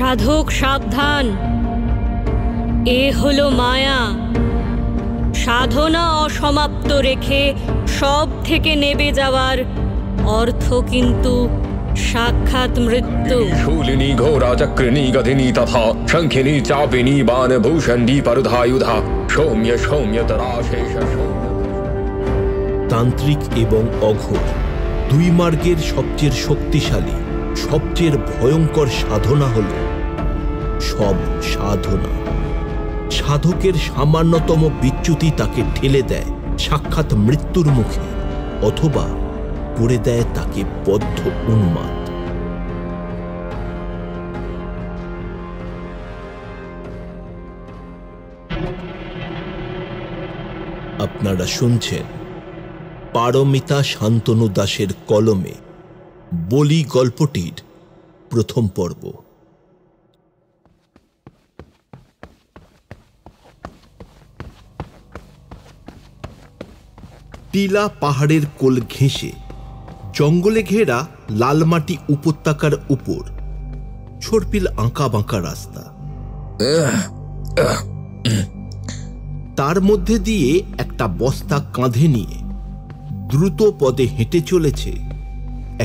সাধক সাবধান, এ হলো মায়া। সাধনা অসমাপ্ত রেখে সব থেকে নেবে যাওয়ার অর্থ কিন্তু সাক্ষাৎ মৃত্যু। শূলিনী ঘোরা চক্রিনী গধিনী তথা শঙ্খিনী চাপিনী বাণভূষণ্ডী পরধায়ুধা সৌম্য সৌম্যতরাশেষ। তান্ত্রিক এবং অঘোর দুই মার্গের সবচেয়ে শক্তিশালী, সবচেয়ে ভয়ঙ্কর সাধনা হল সব সাধনা। সাধকের সামান্যতম বিচ্যুতি তাকে ঠেলে দেয় সাক্ষাৎ মৃত্যুর মুখে, অথবা করে দেয় তাকে বদ্ধ উন্মাদ। আপনারা শুনছেন পারমিতা শান্তনু দাসের কলমে বলি গল্পটির প্রথম পর্ব। টিলা পাহাড়ের কোল ঘেঁষে জঙ্গলে ঘেরা লালমাটি উপত্যকার উপর সর্পিল আঁকা বাঁকা রাস্তা। তার মধ্যে দিয়ে একটা বস্তা কাঁধে নিয়ে দ্রুত পদে হেঁটে চলেছে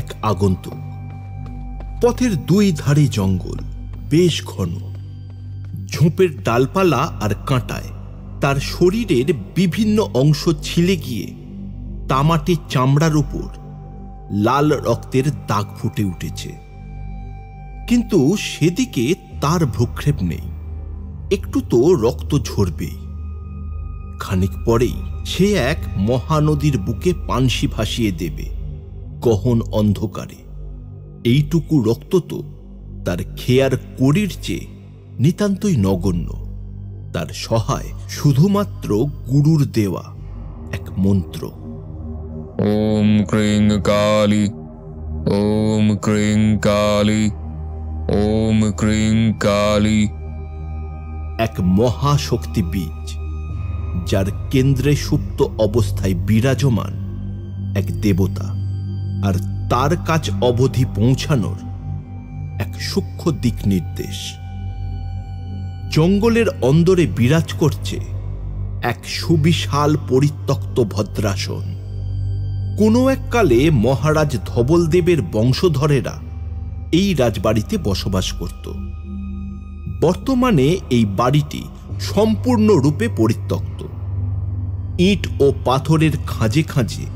এক আগন্তুক। পথের দুই ধারে জঙ্গল, বেশ ঘন। ঝোপের ডালপালা আর কাঁটায় তার শরীরের বিভিন্ন অংশ ছিলে গিয়ে তামাটে চামড়ার উপর লাল রক্তের দাগ ফুটে উঠেছে। কিন্তু সেদিকে তার ভ্রুক্ষেপ নেই। একটু তো রক্ত ঝরবেই। খানিক পরেই সে এক মহানদীর বুকে পানসি ভাসিয়ে দেবে গহন অন্ধকারে। এইটুকু রক্ত তো তার খেয়ার কড়ির চেয়ে নিতান্তই নগণ্য। তার সহায় শুধুমাত্র গুরুর দেওয়া এক মন্ত্র, ওম ক্রিং কালী, ওম ক্রিং কালী, ওম ক্রিং কালী। এক মহাশক্তি বীজ, যার কেন্দ্রে সুপ্ত অবস্থায় বিরাজমান এক দেবতা, আর তার কাছ অবধি পৌঁছানোর এক সূক্ষ্ম দিক নির্দেশ। জঙ্গলের অন্দরে বিরাজ করছে এক সুবিশাল পরিত্যক্ত ভদ্রাসন। কোনো এককালে মহারাজ ধবলদেবের বংশধরেরা এই রাজবাড়িতে বসবাস করত। বর্তমানে এই বাড়িটি সম্পূর্ণরূপে পরিত্যক্ত। ইট ও পাথরের খাঁজে খাঁজে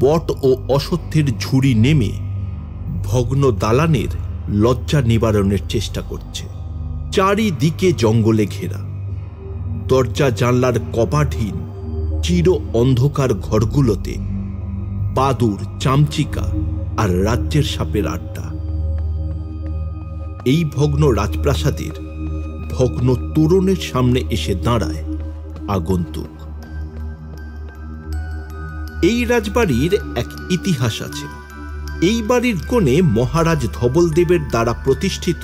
বট ও অশ্বত্থের ঝুড়ি নেমে ভগ্ন দালানের লজ্জা নিবারণের চেষ্টা করছে। চারিদিকে জঙ্গলে ঘেরা, দরজা জানলার কপাটহীন চির অন্ধকার ঘরগুলোতে বাদুর, চামচিকা আর রাজ্যের সাপের আড্ডা। এই ভগ্ন রাজপ্রাসাদের ভগ্ন তোরণের সামনে এসে দাঁড়ায় আগন্তুক। এই রাজবাড়ির এক ইতিহাস আছে। এই বাড়ির কোণে মহারাজ ধবলদেবের দ্বারা প্রতিষ্ঠিত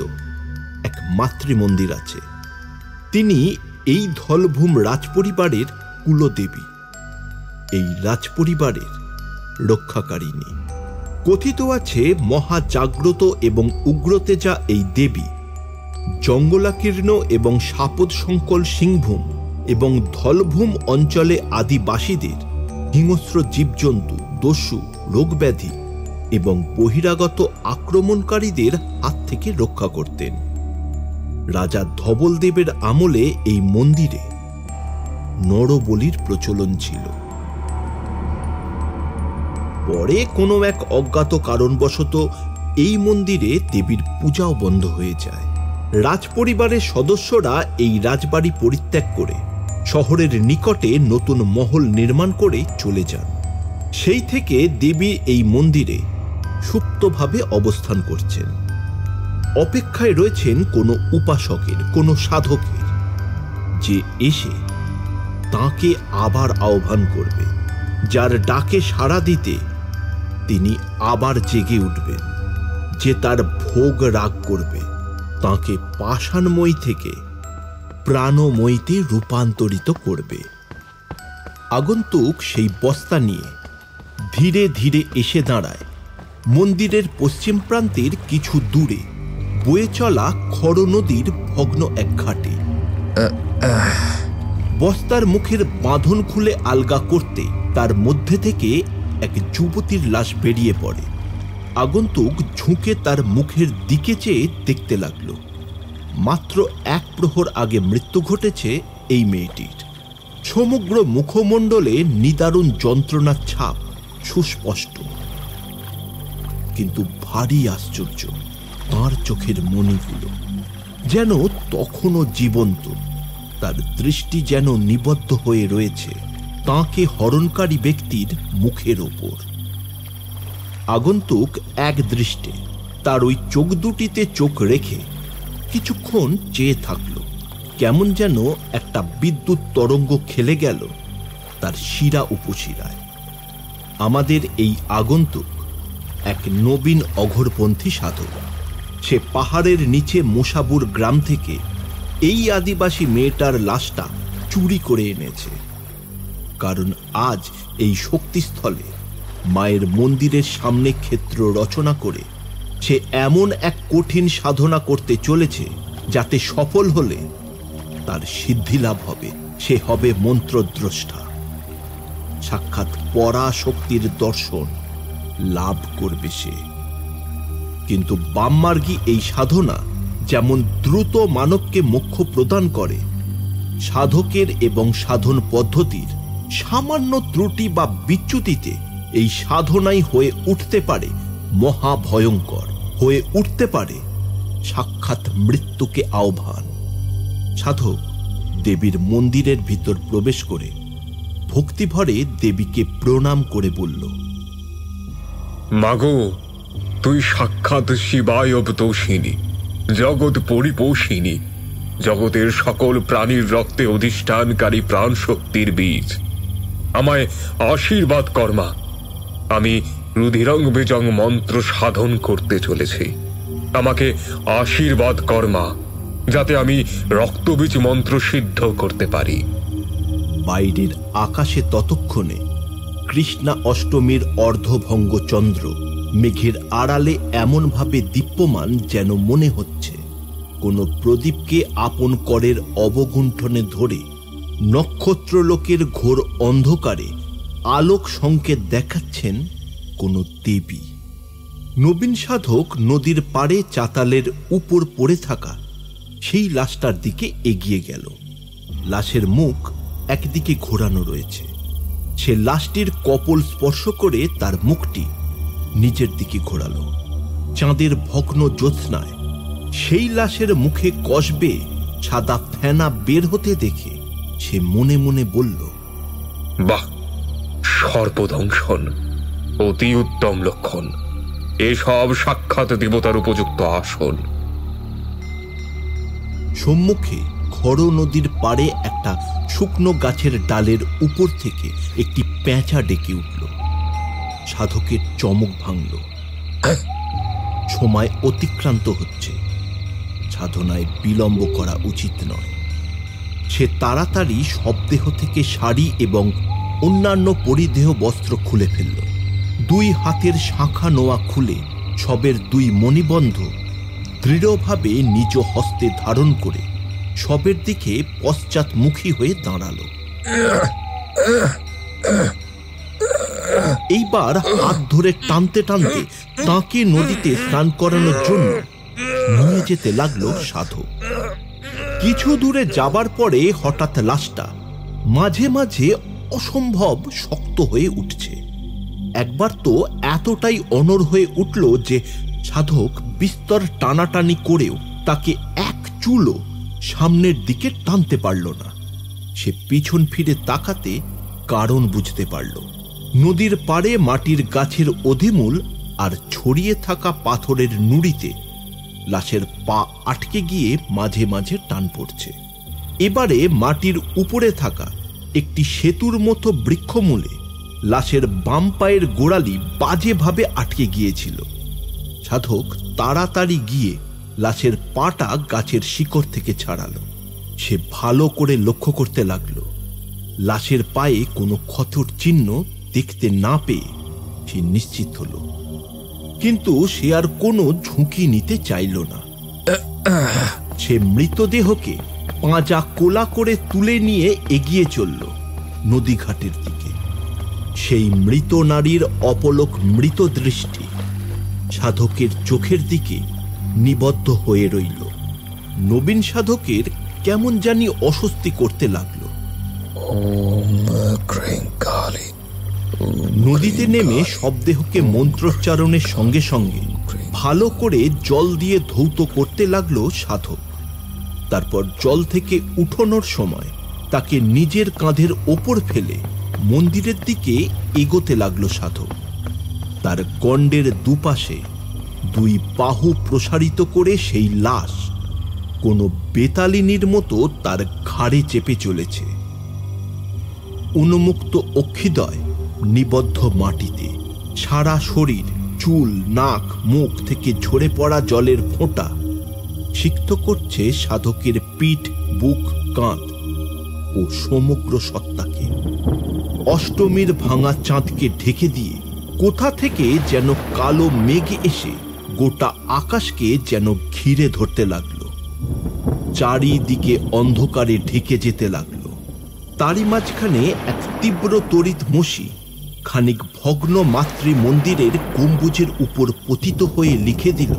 এক মাতৃমন্দির আছে। তিনি এই ধলভূম রাজপরিবারের কুলদেবী, এই রাজপরিবারের রক্ষাকারিণী। কথিত আছে মহাজাগ্রত এবং উগ্রতেজা এই দেবী জঙ্গলাকীর্ণ এবং সাপদ সংকল সিংভূম এবং ধলভূম অঞ্চলে আদিবাসীদের হিংস্র জীবজন্তু, দস্যু, রোগব্যাধি এবং বহিরাগত আক্রমণকারীদের হাত থেকে রক্ষা করতেন। রাজা ধবলদেবের আমলে এই মন্দিরে নরবলির প্রচলন ছিল। পরে কোনো এক অজ্ঞাত কারণবশত এই মন্দিরে দেবীর পূজাও বন্ধ হয়ে যায়। রাজপরিবারের সদস্যরা এই রাজবাড়ি পরিত্যাগ করে শহরের নিকটে নতুন মহল নির্মাণ করে চলে যান। সেই থেকে দেবী এই মন্দিরে সুপ্তভাবে অবস্থান করছেন। অপেক্ষায় রয়েছেন কোনো উপাসকের, কোনো সাধকের, যে এসে তাঁকে আবার আহ্বান করবে, যার ডাকে সাড়া দিতে তিনি আবার জেগে উঠবেন, যে তার ভোগ রাগ করবে, তাঁকে পাষাণময়ী থেকে প্রাণময়ীতে রূপান্তরিত করবে। আগন্তুক সেই বস্তা নিয়ে ধীরে ধীরে এসে দাঁড়ায় মন্দিরের পশ্চিম প্রান্তের কিছু দূরে বয়ে চলা খড় নদীর ভগ্ন এক ঘাটে। বস্তার মুখের বাঁধন খুলে আলগা করতে তার মধ্যে থেকে এক যুবতীর লাশ বেরিয়ে পড়ে। আগন্তুক ঝুঁকে তার মুখের দিকে চেয়ে দেখতে লাগল। মাত্র 1 প্রহর আগে মৃত্যু ঘটেছে এই মেয়েটির। সমগ্র মুখমণ্ডলে নিদারুণ যন্ত্রণার ছাপ সুস্পষ্ট। কিন্তু ভারী আশ্চর্য, তাঁর চোখের মণিগুলো যেন তখনও জীবন্ত। তার দৃষ্টি যেন নিবদ্ধ হয়ে রয়েছে তাঁকে হরণকারী ব্যক্তির মুখের ওপর। আগন্তুক এক দৃষ্টে তার ওই চোখ দুটিতে চোখ রেখে কিছুক্ষণ চেয়ে থাকল। কেমন যেন একটা বিদ্যুৎ তরঙ্গ খেলে গেল তার শিরা উপশিরায়। আমাদের এই আগন্তুক এক নবীন অঘোরপন্থী সাধক। সে পাহাড়ের নিচে মোসাবুর গ্রাম থেকে এই আদিবাসী মেয়েটার লাশটা চুরি করে এনেছে। কারণ আজ এই শক্তিস্থলে মায়ের মন্দিরের সামনে ক্ষেত্র রচনা করে সে এমন এক কঠিন সাধনা করতে চলেছে যাতে সফল হলে তার সিদ্ধি লাভ হবে। সে হবে মন্ত্রদ্রষ্টা, সাক্ষাৎ পরাশক্তির দর্শন লাভ করবে সে। কিন্তু বামমার্গী এই সাধনা যেমন দ্রুত মানবকে মোক্ষ প্রদান করে, সাধকের এবং সাধন পদ্ধতির সামান্য ত্রুটি বা বিচ্যুতিতে এই সাধনাই হয়ে উঠতে পারে মহাভয়ঙ্কর, হয়ে উঠতে পারে সাক্ষাৎ মৃত্যুকে আহ্বান। সাধক দেবীর মন্দিরের ভিতর প্রবেশ করে ভক্তিভরে দেবীকে প্রণাম করে বলল, মাগো, তুই সাক্ষাৎ শিবায়বতোষিনী, জগৎ পরিপোষিনী, জগতের সকল প্রাণীর রক্তে অধিষ্ঠানকারী প্রাণ শক্তির বীজ। আমায় আশীর্বাদ কর্মা। আমি রুধিরং বেজং মন্ত্র সাধন করতে চলেছি। আমাকে আশীর্বাদ কর্মা, যাতে আমি রক্তবীজ মন্ত্র সিদ্ধ করতে পারি। বাইরের আকাশে ততক্ষণে কৃষ্ণা অষ্টমীর অর্ধভঙ্গ চন্দ্র মেঘের আড়ালে এমনভাবে দীপ্যমান যেন মনে হচ্ছে কোনো প্রদীপকে আপন করের অবগুণ্ঠনে ধরে নক্ষত্রলোকের ঘোর অন্ধকারে আলোক সংকেত দেখাচ্ছেন কোনো দেবী। নবীন সাধক নদীর পাড়ে চাতালের উপর পড়ে থাকা সেই লাশটার দিকে এগিয়ে গেল। লাশের মুখ একদিকে ঘোরানো রয়েছে। সে লাশটির কপল স্পর্শ করে তার মুখটি নিজের দিকে ঘোরালো। চাঁদের ভগ্ন জ্যোৎস্নায় সেই লাশের মুখে কষবে সাদা ফেনা বের হতে দেখে সে মনে মনে বলল, বাহ, সর্বদংশন, অতি উত্তম লক্ষণ। এসব সাক্ষাৎ দেবতার উপযুক্ত আসন। সম্মুখে খড় নদীর পাড়ে একটা শুকনো গাছের ডালের উপর থেকে একটি পেঁচা ডেকে উঠল। সাধকের চমক ভাঙল। সময় অতিক্রান্ত হচ্ছে, সাধনায় বিলম্ব করা উচিত নয়। সে তাড়াতাড়ি শবদেহ থেকে শাড়ি এবং অন্যান্য পরিধেয় বস্ত্র খুলে ফেলল। 2 হাতের শাঁখা নোয়া খুলে শবের 2 মণিবন্ধ দৃঢ়ভাবে নিজ হস্তে ধারণ করে শবের দিকে পশ্চাৎমুখী হয়ে দাঁড়াল। এইবার হাত ধরে টানতে টানতে তাকে নদীতে স্নান করানোর জন্য নিয়ে যেতে লাগলো সাধক। কিছু দূরে যাবার পরে হঠাৎ লাশটা মাঝে মাঝে অসম্ভব শক্ত হয়ে উঠছে। একবার তো এতটাই অনড় হয়ে উঠল যে সাধক বিস্তর টানাটানি করেও তাকে এক চুলও সামনের দিকে টানতে পারল না। সে পিছন ফিরে তাকাতে কারণ বুঝতে পারল। নদীর পাড়ে মাটির গাছের অধিমূল আর ছড়িয়ে থাকা পাথরের নুড়িতে লাশের পা আটকে গিয়ে মাঝে মাঝে টান পড়ছে। এবারে মাটির উপরে থাকা একটি সেতুর মতো বৃক্ষমূলে লাশের বাম পায়ের গোড়ালি বাজেভাবে আটকে গিয়েছিল। সাধক তাড়াতাড়ি গিয়ে লাশের পাটা গাছের শিকড় থেকে ছাড়ালো। সে ভালো করে লক্ষ্য করতে লাগলো। লাশের পায়ে কোনো ক্ষতর চিহ্ন দেখতে না পেয়ে সে নিশ্চিত হলো, কিন্তু সে আর কোনো ঝুঁকি নিতে চাইল না। সে মৃতদেহকে পাঁজা কোলা করে তুলে নিয়ে এগিয়ে চলল নদীঘাটের দিকে। সেই মৃত নারীর অপলক মৃত দৃষ্টি সাধকের চোখের দিকে নিবদ্ধ হয়ে রইল। নবীন সাধকের কেমন জানি অস্বস্তি করতে লাগলো। নদীতে নেমে শবদেহকে মন্ত্রোচ্চারণের সঙ্গে সঙ্গে ভালো করে জল দিয়ে ধৌত করতে লাগলো সাধক। তারপর জল থেকে উঠোনোর সময় তাকে নিজের কাঁধের ওপর ফেলে মন্দিরের দিকে এগোতে লাগলো সাধক। তার গণ্ডের দুপাশে দুই বাহু প্রসারিত করে সেই লাশ কোনো বেতালিনীর মতো তার ঘাড়ে চেপে চলেছে। উন্মুক্ত অক্ষিদ্বয় নিবদ্ধ মাটিতে, সারা শরীর, চুল, নাক, মুখ থেকে ঝরে পড়া জলের ফোঁটা সিক্ত করছে সাধকের পিঠ, বুক, কাঁধ ও সমগ্র সত্তাকে। অষ্টমীর ভাঙা চাঁদকে ঢেকে দিয়ে কোথা থেকে যেন কালো মেঘ এসে গোটা আকাশকে যেন ঘিরে ধরতে লাগলো, চারিদিকে অন্ধকারে ঢেকে যেতে লাগলো। তারই মাঝখানে এক তীব্র তড়িৎ মসি খানিক ভগ্ন মাতৃ মন্দিরের গম্বুজের উপর পতিত হয়ে লিখে দিল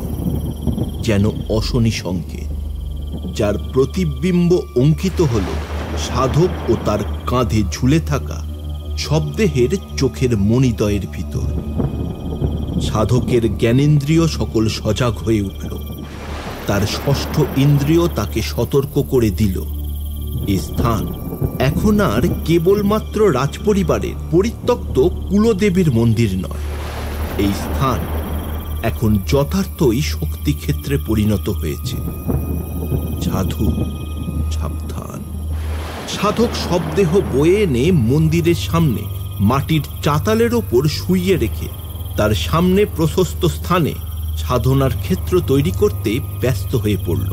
যেন অশনি সংকেত, যার প্রতিবিম্ব অঙ্কিত হল সাধক ও তার কাঁধে ঝুলে থাকা শবদেহের চোখের মণিদ্বয়ের ভিতর। সাধকের জ্ঞানেন্দ্রিয় সকল সজাগ হয়ে উঠল। তার ষষ্ঠ ইন্দ্রিয় তাকে সতর্ক করে দিল, এ স্থান এখন আর কেবলমাত্র রাজপরিবারের পরিত্যক্ত কুলদেবীর মন্দির নয়। এই স্থান এখন যথার্থই শক্তিক্ষেত্রে পরিণত হয়েছে। সাধু সাবধান। সাধক শবদেহ বয়ে এনে মন্দিরের সামনে মাটির চাতালের ওপর শুইয়ে রেখে তার সামনে প্রশস্ত স্থানে সাধনার ক্ষেত্র তৈরি করতে ব্যস্ত হয়ে পড়ল।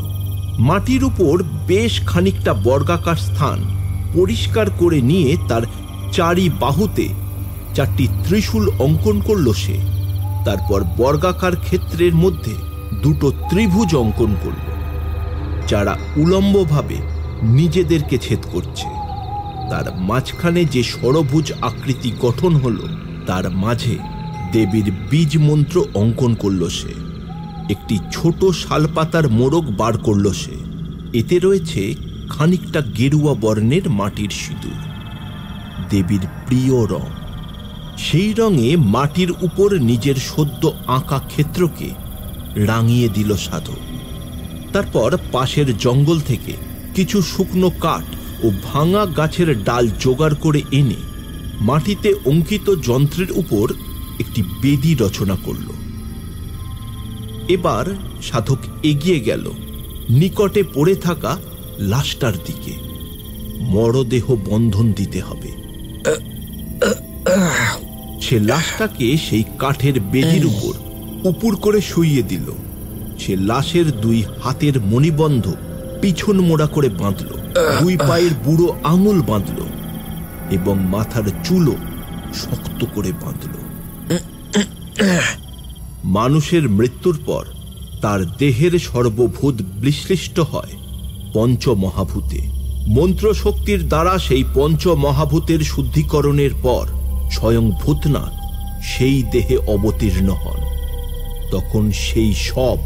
মাটির উপর বেশ খানিকটা বর্গাকার স্থান পরিষ্কার করে নিয়ে তার চারি বাহুতে চারটি ত্রিশূল অঙ্কন করল সে। তারপর বর্গাকার ক্ষেত্রের মধ্যে দুটো ত্রিভুজ অঙ্কন করল, যারা উলম্বভাবে নিজেদেরকে ছেদ করছে। তার মাঝখানে যে ষড়ভুজ আকৃতি গঠন হলো, তার মাঝে দেবীর বীজ মন্ত্র অঙ্কন করল সে। একটি ছোট শালপাতার মোড়ক বার করল সে। এতে রয়েছে খানিকটা গেরুয়া বর্ণের মাটির সিঁদুর, দেবীর প্রিয় রং। সেই রঙে মাটির উপর নিজের সদ্য আঁকা ক্ষেত্রকে রাঙিয়ে দিল সাধক। তারপর পাশের জঙ্গল থেকে কিছু শুকনো কাঠ ও ভাঙা গাছের ডাল জোগাড় করে এনে মাটিতে অঙ্কিত যন্ত্রের উপর একটি বেদি রচনা করল। এবার সাধক এগিয়ে গেল নিকটে পড়ে থাকা লাশটার দিকে। মরদেহ বন্ধন দিতে হবে। সে লাশটাকে সেই কাঠের বেদির উপর উপুর করে শুইয়ে দিল। সে লাশের দুই হাতের মণিবন্ধ পিছন মোড়া করে বাঁধল, দুই পায়ের বুড়ো আঙুল বাঁধল এবং মাথার চুলও শক্ত করে বাঁধল। মানুষের মৃত্যুর পর তার দেহের সর্বভূত বিশ্লিষ্ট হয় পঞ্চমহাভূতে। মন্ত্রশক্তির দ্বারা সেই পঞ্চমহাভূতের শুদ্ধিকরণের পর স্বয়ং ভূতনাথ সেই দেহে অবতীর্ণ হন। তখন সেই সব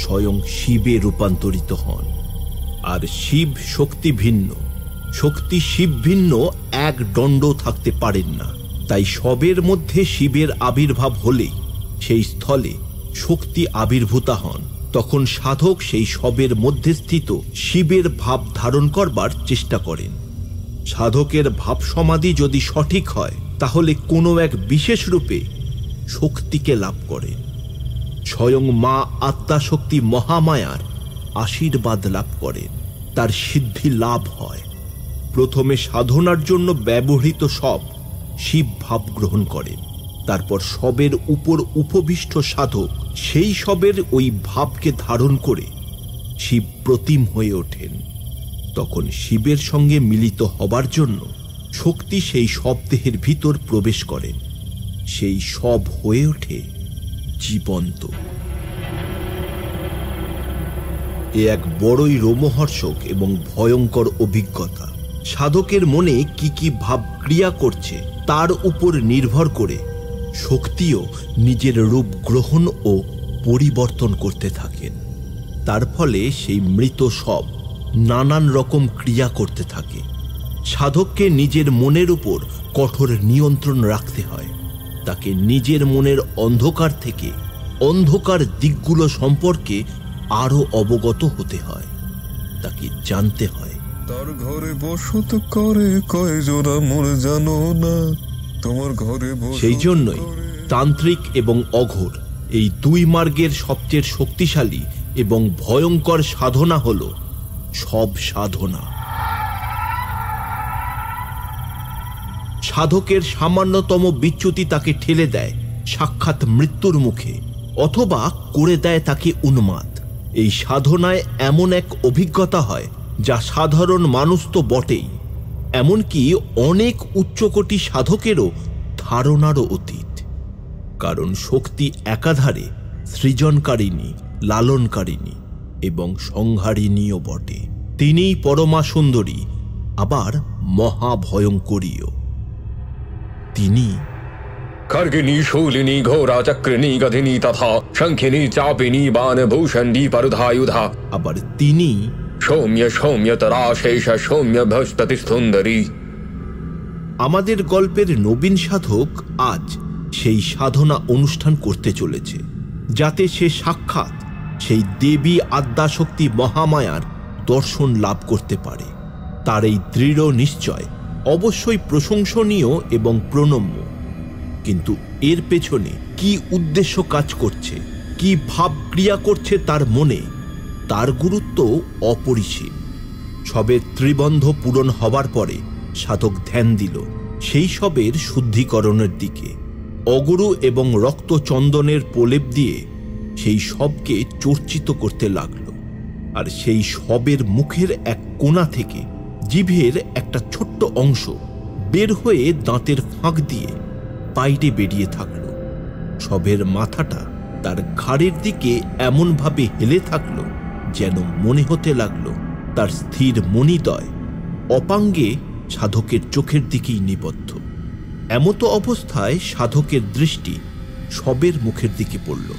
স্বয়ং শিবে রূপান্তরিত হন। আর শিব শক্তি ভিন্ন, শক্তি শিব ভিন্ন এক দণ্ড থাকতে পারেন না। তাই সবের মধ্যে শিবের আবির্ভাব হলেই সেই স্থলে শক্তি আবির্ভূতা হন। তখন সাধক সেই সবের মধ্যে স্থিত শিবের ভাব ধারণ করবার চেষ্টা করেন। সাধকের ভাব সমাধি যদি সঠিক হয়, তাহলে কোনো এক বিশেষ রূপে শক্তিকে লাভ করে। স্বয়ং মা আত্মাশক্তি মহামায়ার আশীর্বাদ লাভ করেন, তার সিদ্ধি লাভ হয়। প্রথমে সাধনার জন্য ব্যবহৃত সব শিব ভাব গ্রহণ করেন। তারপর সবের উপর উপবিষ্ট সাধক সেই সবের ওই ভাবকে ধারণ করে শিব প্রতিম হয়ে ওঠেন। তখন শিবের সঙ্গে মিলিত হবার জন্য শক্তি সেই সব দেহের ভিতর প্রবেশ করেন। সেই সব হয়ে ওঠে জীবন্ত। এ এক বড়ই রোমহর্ষক এবং ভয়ঙ্কর অভিজ্ঞতা। সাধকের মনে কি কি ভাব ক্রিয়া করছে তার উপর নির্ভর করে শক্তিও নিজের রূপ গ্রহণ ও পরিবর্তন করতে থাকেন। তার ফলে সেই মৃত সব নানান রকম ক্রিয়া করতে থাকে। সাধককে নিজের মনের উপর কঠোর নিয়ন্ত্রণ রাখতে হয়। তাকে নিজের মনের অন্ধকার থেকে অন্ধকার দিকগুলো সম্পর্কে আরো অবগত হতে হয়। তাকে জানতে হয় তার ঘরে বসত করে কয়জোড়া মোর জানো না, তোমার ঘরে সেই জন্যই তান্ত্রিক এবং অঘোর এই দুই মার্গের সবচেয়ে শক্তিশালী এবং ভয়ঙ্কর সাধনা হল সব সাধনা। সাধকের সামান্যতম বিচ্যুতি তাকে ঠেলে দেয় সাক্ষাৎ মৃত্যুর মুখে, অথবা করে দেয় তাকে উন্মাদ। এই সাধনায় এমন এক অভিজ্ঞতা হয় যা সাধারণ মানুষ তো বটেই, এমনকি অনেক উচ্চকোটি সাধকেরও ধারণারও অতীত। কারণ শক্তি একাধারে সৃজনকারিণী, লালনকারিণী এবং সংহারিণীও বটে। তিনিই পরমা সুন্দরী, আবার মহাভয়ঙ্করীও। তিনি खर्गिनी शूलिनी घोरा चक्रिनी गधिनी तथा शंखिनी चापिनी बाण भूषणी परधायुधा, আবার তিনি सौम्य सौम्यतरा शेष सौम्य भस्पति सुंदरी। আমাদের গল্পের নবীন সাধক আজ সেই সাধনা অনুষ্ঠান করতে চলেছে, যাতে সে সাক্ষাৎ সেই দেবী আদ্যাশক্তি মহামায়ার দর্শন লাভ করতে পারে। তার এই দৃঢ় নিশ্চয় অবশ্যই প্রশংসনীয় এবং প্রণম্য, কিন্তু এর পেছনে কি উদ্দেশ্য কাজ করছে, কি ভাব ক্রিয়া করছে তার মনে, তার গুরুত্ব অপরিসীম। সবের ত্রিবন্ধ পূরণ হবার পরে সাধক ধ্যান দিল সেই সবের শুদ্ধিকরণের দিকে। অগুরু এবং রক্ত চন্দনের প্রলেপ দিয়ে সেই সবকে চর্চিত করতে লাগলো। আর সেই সবের মুখের এক কোণা থেকে জিভের একটা ছোট্ট অংশ বের হয়ে দাঁতের ফাঁক দিয়ে বাইরে বেরিয়ে থাকলো। সবের মাথাটা তার ঘাড়ের দিকে এমনভাবে হেলে থাকলো যেন মনে হতে লাগলো তার স্থির মণিদ্বয় অপাঙ্গে সাধকের চোখের দিকেই নিবদ্ধ। এমতো অবস্থায় সাধকের দৃষ্টি সবের মুখের দিকে পড়ল।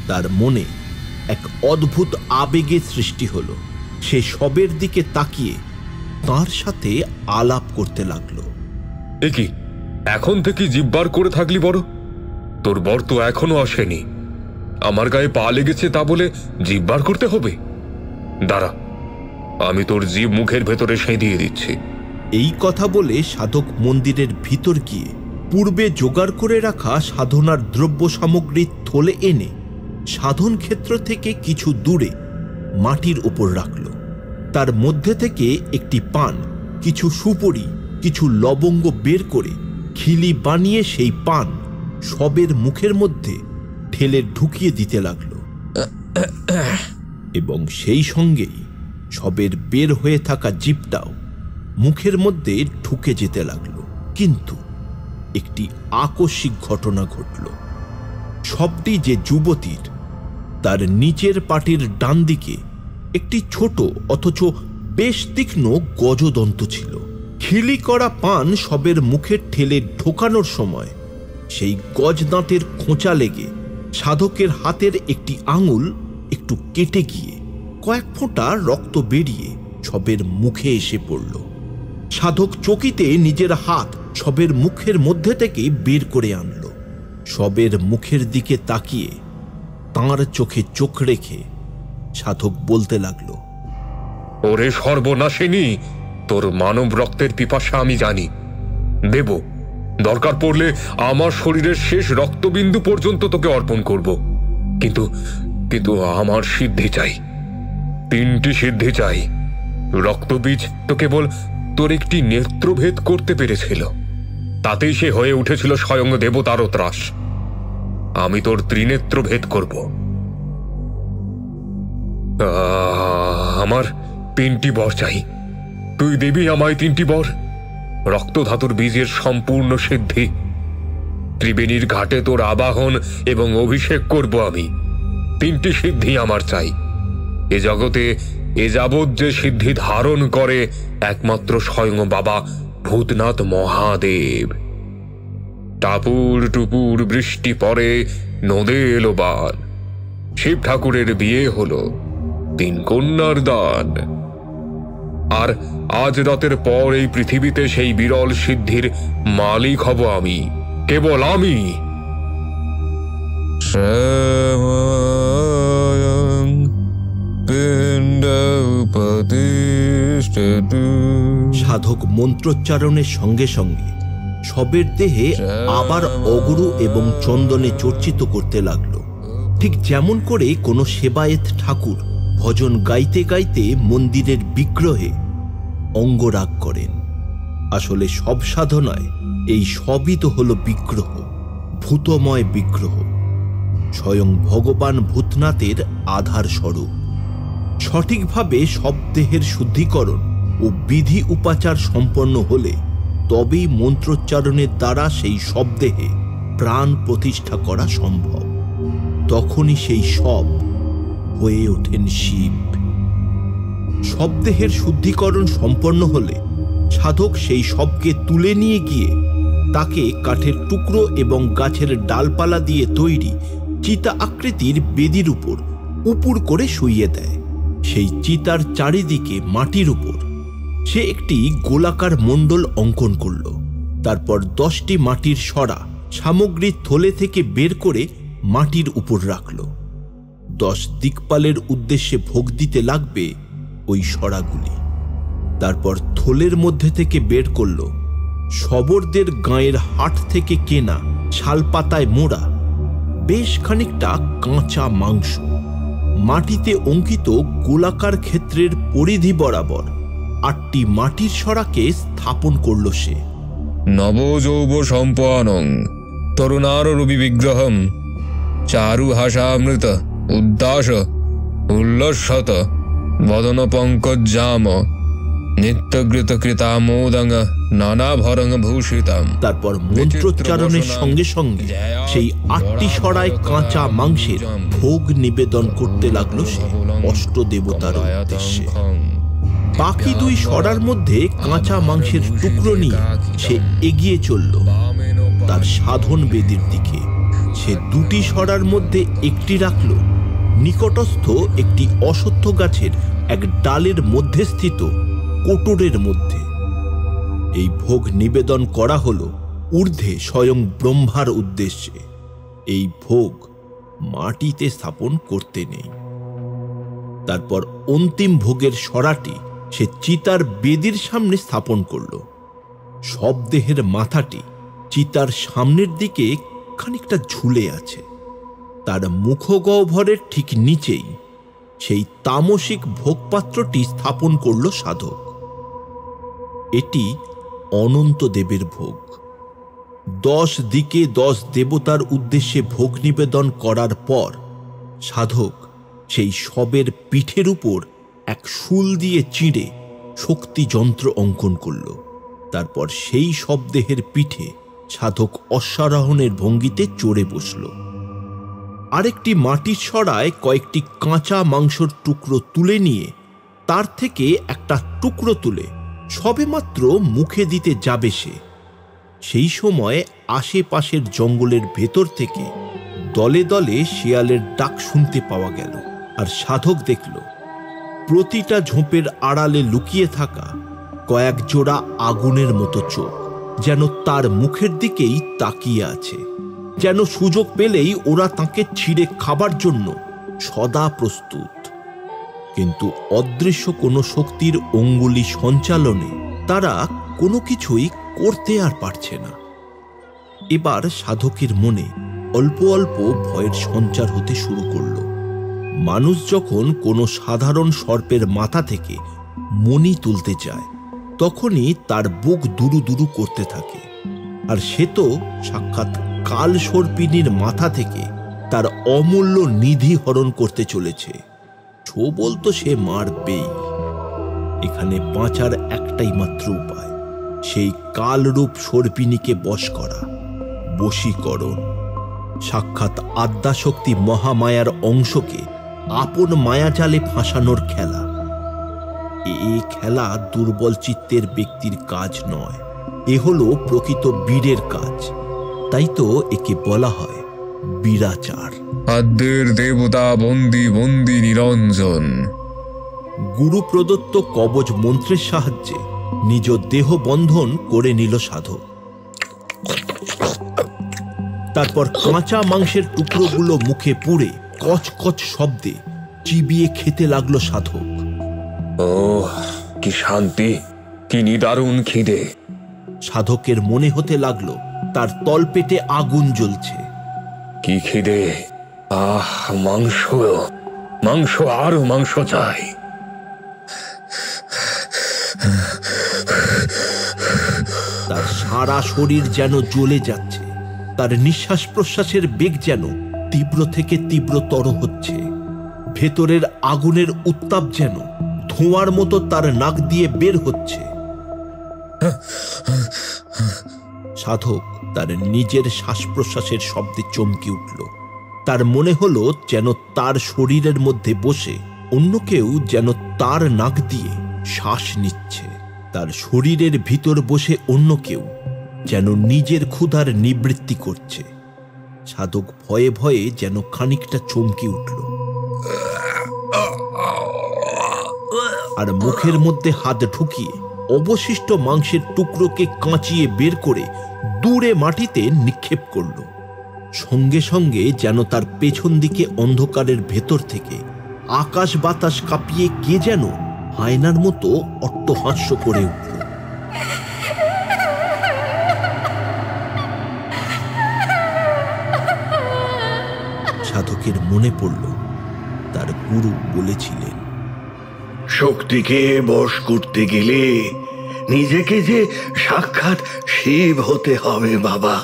তার মনে এক অদ্ভুত আবেগের সৃষ্টি হলো। সে সবের দিকে তাকিয়ে তার সাথে আলাপ করতে লাগলো। কি এখন থেকে জিব্বার করে থাকলি বড়? তোর বর তো এখনো আসেনি, আমার গায়ে পা লেগেছে তা বলে জিব্বার করতে হবে? দাঁড়া, আমি তোর জিভ মুখের ভেতরে সেঁধিয়ে দিচ্ছি। এই কথা বলে সাধক মন্দিরের ভিতর গিয়ে পূর্বে জোগাড় করে রাখা সাধনার দ্রব্য সামগ্রী থলে এনে সাধন ক্ষেত্র থেকে কিছু দূরে মাটির উপর রাখল। তার মধ্যে থেকে একটি পান, কিছু সুপরি, কিছু লবঙ্গ বের করে খিলি বানিয়ে সেই পান সবের মুখের মধ্যে ঠেলে ঢুকিয়ে দিতে লাগল, এবং সেই সঙ্গেই সবের বের হয়ে থাকা জিভটাও মুখের মধ্যে ঢুকে যেতে লাগলো। কিন্তু একটি আকস্মিক ঘটনা ঘটল। সবটি যে যুবতীর, তার নিচের পাটির ডান দিকে একটি ছোট অথচ বেশ তীক্ষ্ণ গজদন্ত ছিল। খিলি করা পান সবের মুখে ঠেলে ঢোকানোর সময় সেই গজদাঁতের খোঁচা লেগে সাধকের হাতের একটি আঙুল একটু কেটে গিয়ে কয়েক ফোঁটা রক্ত বেরিয়ে সবের মুখে এসে পড়ল। সাধক চকিতে নিজের হাত সবের মুখের মধ্যে থেকে বের করে আনল। সবের মুখের দিকে তাকিয়ে তাঁর চোখে চোখ রেখে সাধক বলতে লাগল, ওরে সর্বনাশিনী, তোর মানব রক্তের পিপাসা আমি জানি, দেব। দরকার পড়লে আমার শরীরের শেষ রক্তবিন্দু পর্যন্ত তোকে অর্পণ করব, কিন্তু কিন্তু আমার সিদ্ধি চাই, 3টি সিদ্ধি চাই। রক্তবীজ তো কেবল তোর একটি নেত্রভেদ করতে পেরেছিল, তাতেই সে হয়ে উঠেছিল স্বয়ং দেবতারও ত্রাস। আমি তোর ত্রিনেত্র ভেদ করব। আমার 3টি বর চাই, তুই দেবী আমায় 3টি বর। রক্তধাতুর বীজের সম্পূর্ণ সিদ্ধি, ত্রিবেণীর ঘাটে তোর আবাহন এবং অভিষেক করব আমি। 3টি সিদ্ধি আমার চাই। এ জগতে এ যাবৎ যে সিদ্ধি ধারণ করে একমাত্র স্বয়ং বাবা ভূতনাথ মহাদেব। টাপুর টুপুর বৃষ্টি পরে নদে এলো বান, শিব ঠাকুরের বিয়ে হলো, 3 কন্যার দান। আর আজ রাতের পর এই পৃথিবীতে সেই বিরল সিদ্ধির মালিক হব আমি, কেবল আমি। সাধক মন্ত্রোচ্চারণের সঙ্গে সঙ্গে সবের দেহে আবার অগুরু এবং চন্দনে চর্চিত করতে লাগলো, ঠিক যেমন করে কোনো সেবায়েত ঠাকুর ভজন গাইতে গাইতে মন্দিরের বিগ্রহে অঙ্গরাগ করেন। আসলে সব সাধনায় এই সবই তো হলো বিগ্রহ, ভূতময় বিগ্রহ, স্বয়ং ভগবান ভূতনাথের আধার স্বরূপ। সঠিকভাবে সব দেহের শুদ্ধিকরণ ও বিধি উপাচার সম্পন্ন হলে তবেই মন্ত্রোচ্চারণের দ্বারা সেই সব দেহে প্রাণ প্রতিষ্ঠা করা সম্ভব। তখনই সেই সব হয়ে ওঠেন শিব। সব দেহের শুদ্ধিকরণ সম্পন্ন হলে সাধক সেই সবকে তুলে নিয়ে গিয়ে তাকে কাঠের টুকরো এবং গাছের ডালপালা দিয়ে তৈরি চিতা আকৃতির বেদির উপর উপুর করে শুইয়ে দেয়। সেই চিতার চারিদিকে মাটির উপর সে একটি গোলাকার মণ্ডল অঙ্কন করল। তারপর 10টি মাটির সরা সামগ্রী থলে থেকে বের করে মাটির উপর রাখল। 10 দিকপালের উদ্দেশ্যে ভোগ দিতে লাগবে ওই সরাগুলি। তারপর থলের মধ্যে থেকে বের করল শবরদের গাঁয়ের হাট থেকে কেনা শালপাতায় মোড়া বেশ খানিকটা কাঁচা মাংস। মাটিতে অঙ্কিত গোলাকার ক্ষেত্রের পরিধি বরাবর 8টি মাটির সরাকে স্থাপন করল সে। নবযৌব সম্পন্নং তরুণার রবি বিগ্রহম চারু হাসামৃত উদ্দাস উল্লসত বদন পঙ্কজাম নিত্যগৃত কৃতামোদং নানাভরং ভূষিতম। তারপর মন্ত্রোচ্চারণের সঙ্গে সঙ্গে সেই 8টি সরায় কাঁচা মাংসের ভোগ নিবেদন করতে লাগলো সে অষ্টদেবতার উদ্দেশ্যে। বাকি 2 সরার মধ্যে কাঁচা মাংসের টুকরো নিয়ে সে এগিয়ে চলল তার সাধন বেদির দিকে। সে 2টি সরার মধ্যে একটি রাখল নিকটস্থ একটি অশ্বত্থ গাছের এক ডালের মধ্যে স্থিত কোটরের মধ্যে। এই ভোগ নিবেদন করা হলো ঊর্ধ্বে স্বয়ং ব্রহ্মার উদ্দেশ্যে। এই ভোগ মাটিতে স্থাপন করতে নেই। তারপর অন্তিম ভোগের সরাটি সে চিতার বেদির সামনে স্থাপন করল। সব দেহের মাথাটি চিতার সামনের দিকে খানিকটা ঝুলে আছে। তার মুখগহ্বরের ঠিক নিচেই সেই তামসিক ভোগপাত্রটি স্থাপন করল সাধক। এটি অনন্ত দেবের ভোগ। 10 দিকে 10 দেবতার উদ্দেশ্যে ভোগ নিবেদন করার পর সাধক সেই সবের পিঠের উপর এক শূল দিয়ে চিঁড়ে শক্তি যন্ত্র অঙ্কন করল। তারপর সেই সব দেহের পিঠে সাধক অশ্বারোহণের ভঙ্গিতে চড়ে বসল। আরেকটি মাটির সরায় কয়েকটি কাঁচা মাংসর টুকরো তুলে নিয়ে তার থেকে একটা টুকরো তুলে সবেমাত্র মুখে দিতে যাবে সে, সেই সময় আশেপাশের জঙ্গলের ভেতর থেকে দলে দলে শিয়ালের ডাক শুনতে পাওয়া গেল। আর সাধক দেখল প্রতিটা ঝোপের আড়ালে লুকিয়ে থাকা কয়েক জোড়া আগুনের মতো চোখ যেন তার মুখের দিকেই তাকিয়ে আছে, যেন সুযোগ পেলেই ওরা তাকে ছিঁড়ে খাবার জন্য সদা প্রস্তুত। কিন্তু অদৃশ্য কোনো শক্তির অঙ্গুলি সঞ্চালনে তারা কোনো কিছুই করতে আর পারছে না। এবার সাধকের মনে অল্প অল্প ভয়ের সঞ্চার হতে শুরু করল। মানুষ যখন কোনো সাধারণ সর্পের মাথা থেকে মণি তুলতে চায় তখনই তার বুক দুরু দুরু করতে থাকে, আর সে তো সাক্ষাৎ কাল সর্পিনীর মাথা থেকে তার অমূল্য নিধি হরণ করতে চলেছে। ছোবল তো সে মারবেই। এখানে বাঁচার একটাই মাত্র উপায়, সেই কালরূপ সর্পিনীকে বশ করা, বশীকরণ। সাক্ষাৎ আদ্যাশক্তি মহামায়ার অংশকে আপন মায়াজালে ফাঁসানোর খেলা। এই খেলা দুর্বল চিত্তের ব্যক্তির কাজ নয়, এ হলো প্রকৃত বীরের কাজ। তাই তো একে বলা হয় বীরাচার। আদ্যের দেবতা বন্দি বন্দি নিরঞ্জন। গুরু প্রদত্ত কবচ মন্ত্রের সাহায্যে নিজ দেহ বন্ধন করে নিল সাধক। তারপর কাঁচা মাংসের টুকরোগুলো মুখে পুড়ে কচকচ শব্দে চিবিয়ে খেতে লাগলো সাধক। ও কি শান্তি, কি নিদারুণ খিদে। সাধকের মনে হতে লাগলো তার তলপেটে আগুন জ্বলছে। কি খিদে! আহ, মাংস, মাংস, আরো মাংস চাই। তার সারা শরীর যেন জ্বলে যাচ্ছে, তার নিঃশ্বাস প্রশ্বাসের বেগ যেন তীব্র থেকে তীব্রতর হচ্ছে। ভেতরের আগুনের উত্তাপ যেন ধোঁয়ার মতো তার নাক দিয়ে বের হচ্ছে। সাধক তার নিজের শ্বাস প্রশ্বাসের শব্দে চমকে উঠল। তার মনে হলো যেন তার শরীরের মধ্যে বসে অন্য কেউ যেন তার নাক দিয়ে শ্বাস নিচ্ছে। তার শরীরের ভিতর বসে অন্য কেউ যেন নিজের ক্ষুধার নিবৃত্তি করছে। সাধক ভয়ে ভয়ে যেন খানিকটা চমকে উঠল, আর মুখের মধ্যে হাত ঢুকিয়ে অবশিষ্ট মাংসের টুকরোকে কাঁচিয়ে বের করে দূরে মাটিতে নিক্ষেপ করল। সঙ্গে সঙ্গে যেন তার পেছন দিকে অন্ধকারের ভেতর থেকে আকাশ বাতাস কাঁপিয়ে কে যেন আয়নার মতো অট্টহাস্য করে উঠল। সাধকের মনে পড়ল তার গুরু বলেছিলেন, শক্তিকে বশ করতে গেলে নিজেকে যে সাক্ষাৎ শিব হতে হবে বাবা।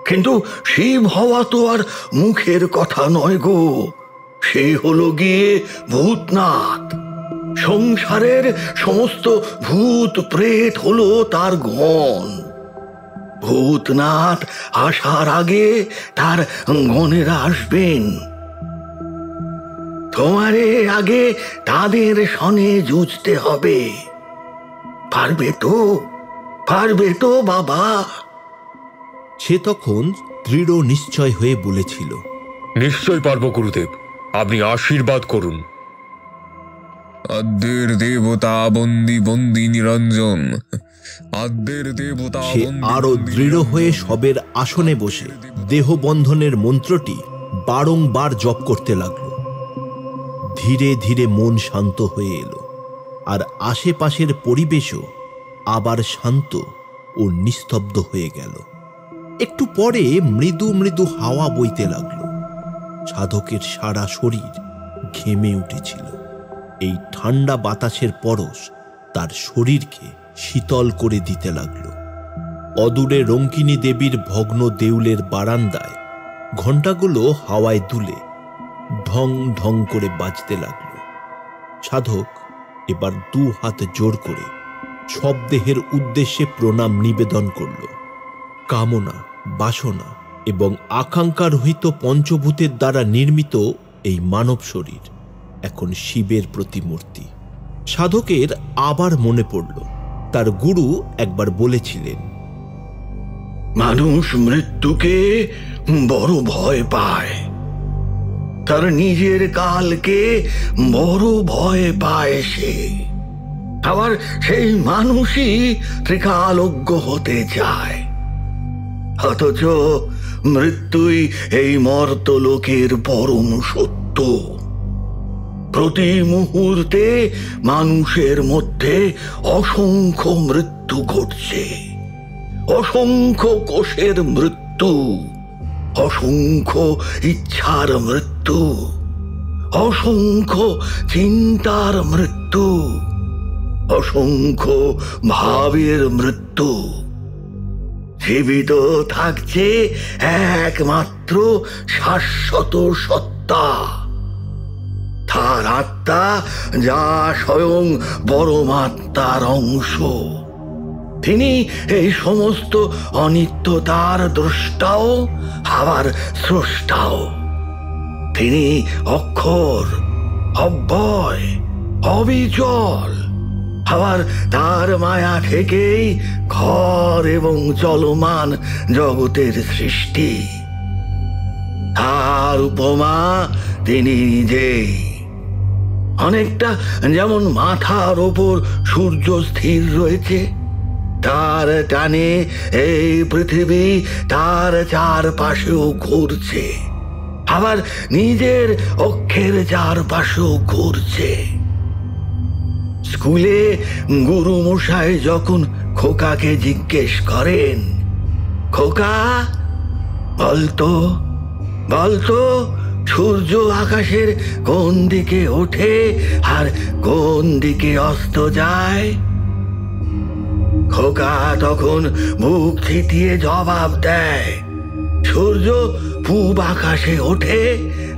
কিন্তু শিব হওয়া তো আর মুখের কথা নয় গো, সে হলো গিয়ে ভূতনাথ। সংসারের সমস্ত ভূত প্রেত হলো তার গণ। ভূতনাথ আসার আগে তার গণেরা আসবেন। তোমারে আগে তাদের সনে যুঝতে হবে। পারবে তো, পারবে তো বাবা? সে তখন দৃঢ় নিশ্চয় হয়ে বলেছিল, নিশ্চয় পারবো গুরুদেব, আপনি আশীর্বাদ করুন। আদ্যের দেবতা বন্দি বন্দি নিরঞ্জন। আদ্যের দেবতা। সে আরো দৃঢ় হয়ে সবের আসনে বসে দেহবন্ধনের মন্ত্রটি বারংবার জপ করতে লাগল। ধীরে ধীরে মন শান্ত হয়ে এলো, আর আশেপাশের পরিবেশও আবার শান্ত ও নিস্তব্ধ হয়ে গেল। একটু পরে মৃদু মৃদু হাওয়া বইতে লাগলো। সাধকের সারা শরীর ঘেমে উঠেছিল। এই ঠান্ডা বাতাসের পরশ তার শরীরকে শীতল করে দিতে লাগলো। অদূরে রঙ্কিনী দেবীর ভগ্ন দেউলের বারান্দায় ঘণ্টাগুলো হাওয়ায় দুলে ঢং ঢং করে বাজতে লাগলো। সাধক এবার দু হাত জোর করে সব দেহের উদ্দেশ্যে প্রণাম নিবেদন করল। কামনা, বাসনা এবং আকাঙ্ক্ষা রহিত পঞ্চভূতের দ্বারা নির্মিত এই মানব শরীর এখন শিবের প্রতিমূর্তি। সাধকের আবার মনে পড়ল তার গুরু একবার বলেছিলেন, মানুষ মৃত্যুকে বড় ভয় পায়, তার নিজের কালকে বড় ভয় পায় সে। আবার সেই মানুষই ত্রিকালজ্ঞ হতে চায়। অথচ মৃত্যুই এই মর্তলোকের পরম সত্য। প্রতি মুহূর্তে মানুষের মধ্যে অসংখ্য মৃত্যু ঘটছে। অসংখ্য কোষের মৃত্যু, অসংখ্য ইচ্ছার মৃত্যু, অসংখ্য চিন্তার মৃত্যু, অসংখ্য ভাবের মৃত্যু। জীবিত থাকছে একমাত্র শাশ্বত সত্তা, তার আত্মা, যা স্বয়ং পরমাত্মার অংশ। তিনি এই সমস্ত অনিত্যতার দ্রষ্টাও আবার স্রষ্টাও। তিনি অক্ষর, অব্যয়, অবিচল। আবার তার মায়া থেকেই ঘর এবং চলমান জগতের সৃষ্টি। তার উপমা তিনি নিজেই। অনেকটা যেমন মাথার ওপর সূর্য স্থির রয়েছে, তার টানে এই পৃথিবী তার চারপাশেও ঘুরছে, আবার নিজের অক্ষের চারপাশেও ঘুরছে। স্কুলে গুরু মশাই যখন খোকাকে জিজ্ঞেস করেন, খোকা বলতো বলতো সূর্য আকাশের কোন দিকে ওঠে আর কোন দিকে অস্ত যায়, খোকা তখন মুখ থিতিয়ে জবাব দেয়, সূর্য পূব আকাশে ওঠে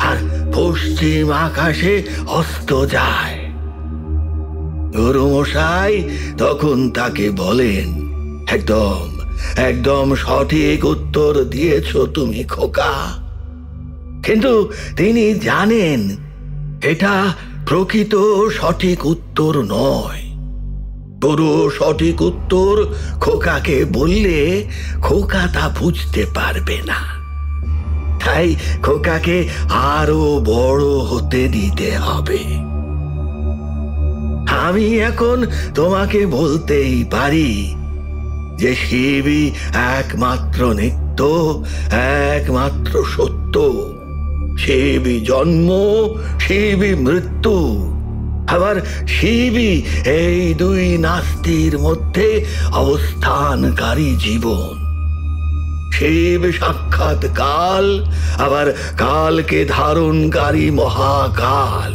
আর পশ্চিম আকাশে অস্ত যায়। গুরু মশাই তখন তাকে বলেন, একদম একদম সঠিক উত্তর দিয়েছ তুমি খোকা। কিন্তু তিনি জানেন এটা প্রকৃত সঠিক উত্তর নয়। পুরো সঠিক উত্তর খোকাকে বললে খোকা তা বুঝতে পারবে না। তাই খোকাকে আরো বড় হতে দিতে হবে। আমি এখন তোমাকে বলতেই পারি যে শিবই একমাত্র নিত্য, একমাত্র সত্য। শিবই জন্ম, শিবই মৃত্যু, আবার শিবই এই দুই নাস্তির মধ্যে অবস্থানকারী জীবন। শিব সাক্ষাৎ কাল, আবার কালকে ধারণকারী মহাকাল।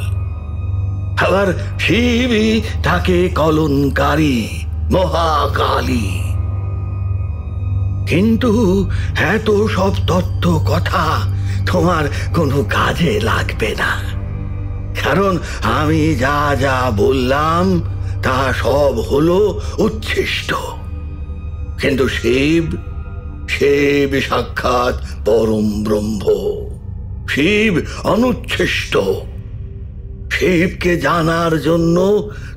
আবার শিবই তাকে কলনকারী মহাকালী। কিন্তু এত সব তত্ত্ব কথা তোমার কোনো কাজে লাগবে না, কারণ আমি যা যা বললাম তা সব হলো উচ্ছিষ্ট। কিন্তু শিব, শিব সাক্ষাৎ পরম ব্রহ্ম। শিব অনুচ্ছিষ্ট। শিবকে জানার জন্য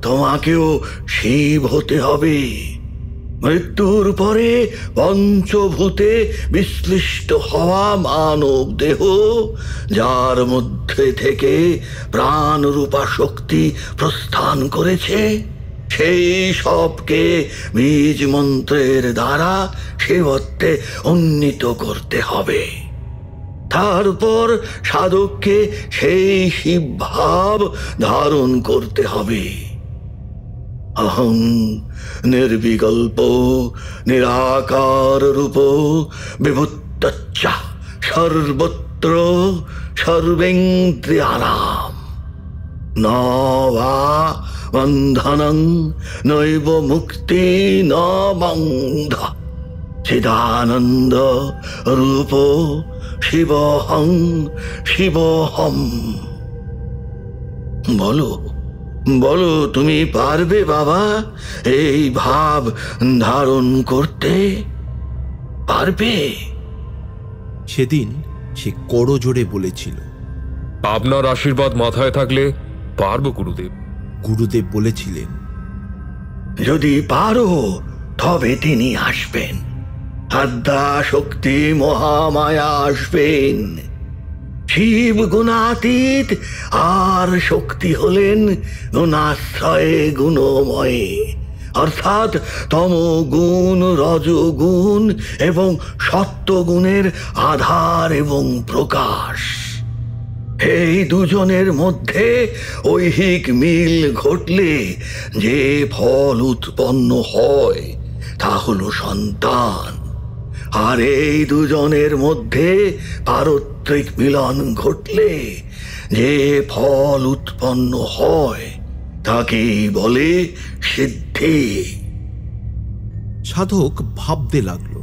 তোমাকেও শিব হতে হবে। মৃত্যুর পরে পঞ্চভূতে বিশ্লিষ্ট হওয়া মানব দেহ, যার মধ্যে থেকে প্রাণরূপা শক্তি প্রস্থান করেছে, সেই সবকে বীজ মন্ত্রের দ্বারা শিবত্বে উন্নীত করতে হবে। তারপর সাধককে সেই শিব ভাব ধারণ করতে হবে। অহং নির্বিকল্প নিরাকার রূপ বিভূতচ্চ সর্বত্র সর্বেন্দ্রিয়াণাম ন বা বন্ধনং নৈব মুক্তি ন বন্ধ চিদানন্দ রূপ শিবহং শিবহম। বলো বলো, তুমি পারবে বাবা এই ভাব ধারণ করতে? পারবে? সেদিন সে করজোড়ে বলেছিল, আপনার আশীর্বাদ মাথায় থাকলে পারবো গুরুদেব। গুরুদেব বলেছিলেন, যদি পারো তবে তিনি আসবেন। আদ্যা শক্তি মহামায়া আসবেন। শিব গুণাতীত, আর শক্তি হলেন গুণাশ্রয়ে গুণময়ে, অর্থাৎ তমগুণ, রজগুণ এবং সত্যগুণের আধার এবং প্রকাশ। এই দুজনের মধ্যে ঐহিক মিল ঘটলে যে ফল উৎপন্ন হয় তা হল সন্তান। আর এই দুজনের মধ্যে পারত্রিক মিলন ঘটলে যে ফল উৎপন্ন হয় তাকে বলে সিদ্ধি। সাধক ভাবতে লাগলো,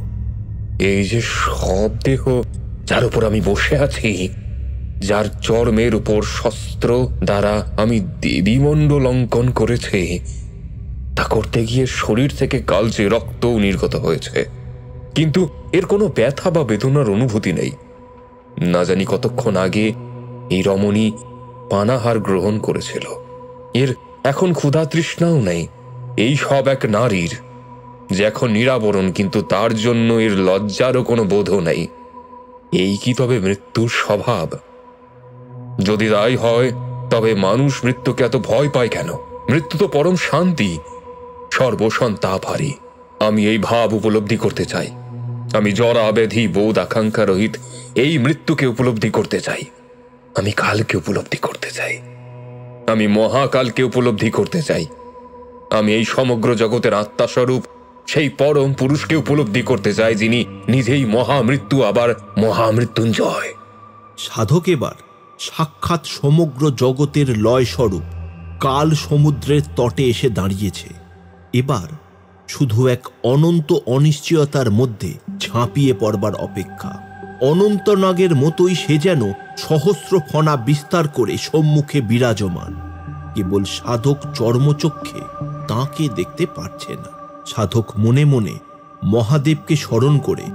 এই যে সব দেহ যার উপর আমি বসে আছি, যার চর্মের উপর শস্ত্র দ্বারা আমি দেবীমণ্ডল অঙ্কন করেছি, তা করতে গিয়ে শরীর থেকে কালচে রক্তও নির্গত হয়েছে, কিন্তু এর কোনো ব্যথা বা বেদনার অনুভূতি নেই। না জানি কতক্ষণ আগে এই রমণী পানাহার গ্রহণ করেছিল। এর এখন ক্ষুধা তৃষ্ণাও নেই। এই সব এক নারীর, যে এখন নিরাবরণ, কিন্তু তার জন্য এর লজ্জারও কোনো বোধও নেই। এই কি তবে মৃত্যুর স্বভাব? যদি তাই হয়, তবে মানুষ মৃত্যুকে এত ভয় পায় কেন? মৃত্যু তো পরম শান্তি, সর্বসন্তাপহারী। আমি এই ভাব উপলব্ধি করতে চাই। আমি জরা ব্যাধি বোধ আকাঙ্ক্ষা রহিত এই মৃত্যুকে উপলব্ধি করতে চাই। আমি কালকে উপলব্ধি করতে চাই। আমি মহাকালকে উপলব্ধি করতে চাই। আমি এই সমগ্র জগতের আত্মাস্বরূপ সেই পরম পুরুষকে উপলব্ধি করতে চাই, যিনি নিজেই মহামৃত্যু, আবার মহামৃত্যুঞ্জয়। সাধক এবার সাক্ষাৎ সমগ্র জগতের লয় স্বরূপ কাল সমুদ্রের তটে এসে দাঁড়িয়েছে। এবার শুধু এক অনন্ত অনিশ্চয়তার মধ্যে ঝাঁপিয়ে পড়বার অপেক্ষা। অনন্তনাগের মতোই সে যেন সহস্র ফণা বিস্তার করে সম্মুখে বিরাজমান। কেবল সাধক চর্মচক্ষে তাঁকে দেখতে পারছে না। সাধক মনে মনে মহাদেবকে স্মরণ করে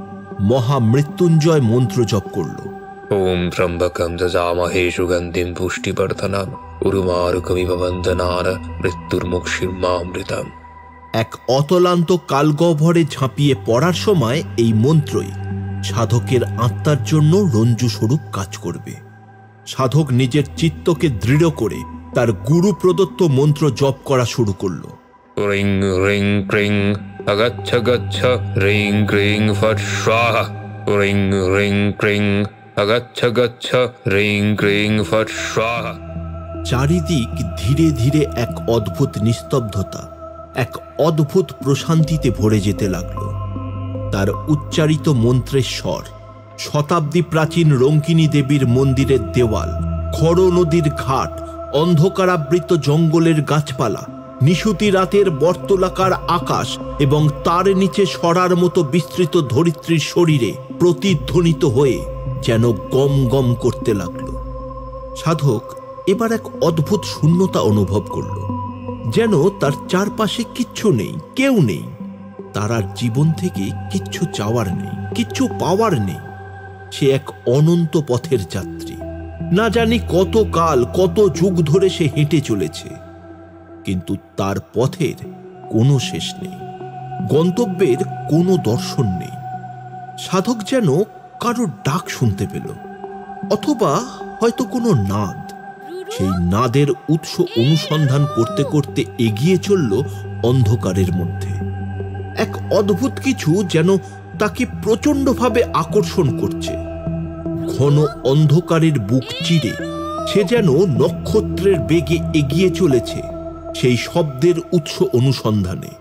মহামৃত্যুঞ্জয় মন্ত্র জপ করল। ওম ত্রম্বকম যজামহে সুগন্ধিম পুষ্টিবর্ধনম উর্বারুকমিব বন্দনার মৃত্যুর্মুক্ষীর্মামৃতম। এক অতলান্ত কালগহ্বরে ঝাঁপিয়ে পড়ার সময় এই মন্ত্রই সাধকের আত্মার জন্য রঞ্জু স্বরূপ কাজ করবে। সাধক নিজের চিত্তকে দৃঢ় করে তার গুরু প্রদত্ত মন্ত্র জপ করা শুরু করল। রিং রিং ক্রিং আগচ্ছ গচ্ছ রিং ক্রিং ফট স্বাহা। রিং রিং ক্রিং আগচ্ছ গচ্ছ রিং ক্রিং ফট স্বাহা। চারিদিক ধীরে ধীরে এক অদ্ভুত নিস্তব্ধতা, এক অদ্ভুত প্রশান্তিতে ভরে যেতে লাগল। তার উচ্চারিত মন্ত্রের স্বর শতাব্দী প্রাচীন রঙ্কিনী দেবীর মন্দিরের দেওয়াল, খর নদীর ঘাট, অন্ধকারাবৃত জঙ্গলের গাছপালা, নিশুতি রাতের বর্তলাকার আকাশ এবং তার নিচে সরার মতো বিস্তৃত ধরিত্রীর শরীরে প্রতিধ্বনিত হয়ে যেন গম গম করতে লাগল। সাধক এবার এক অদ্ভুত শূন্যতা অনুভব করল, যেন তার চারপাশে কিচ্ছু নেই, কেউ নেই। তার আর জীবন থেকে কিচ্ছু চাওয়ার নেই, কিচ্ছু পাওয়ার নেই। সে এক অনন্ত পথের যাত্রী। না জানি কত কাল, কত যুগ ধরে সে হেঁটে চলেছে, কিন্তু তার পথের কোনো শেষ নেই, গন্তব্যের কোনো দর্শন নেই। সাধক যেন কারো ডাক শুনতে পেল, অথবা হয়তো কোনো নাদ। সেই নাদের উৎস অনুসন্ধান করতে করতে এগিয়ে চলল অন্ধকারের মধ্যে। এক অদ্ভুত কিছু যেন তাকে প্রচণ্ডভাবে আকর্ষণ করছে। ঘন অন্ধকারের বুক চিরে সে যেন নক্ষত্রের বেগে এগিয়ে চলেছে সেই শব্দের উৎস অনুসন্ধানে।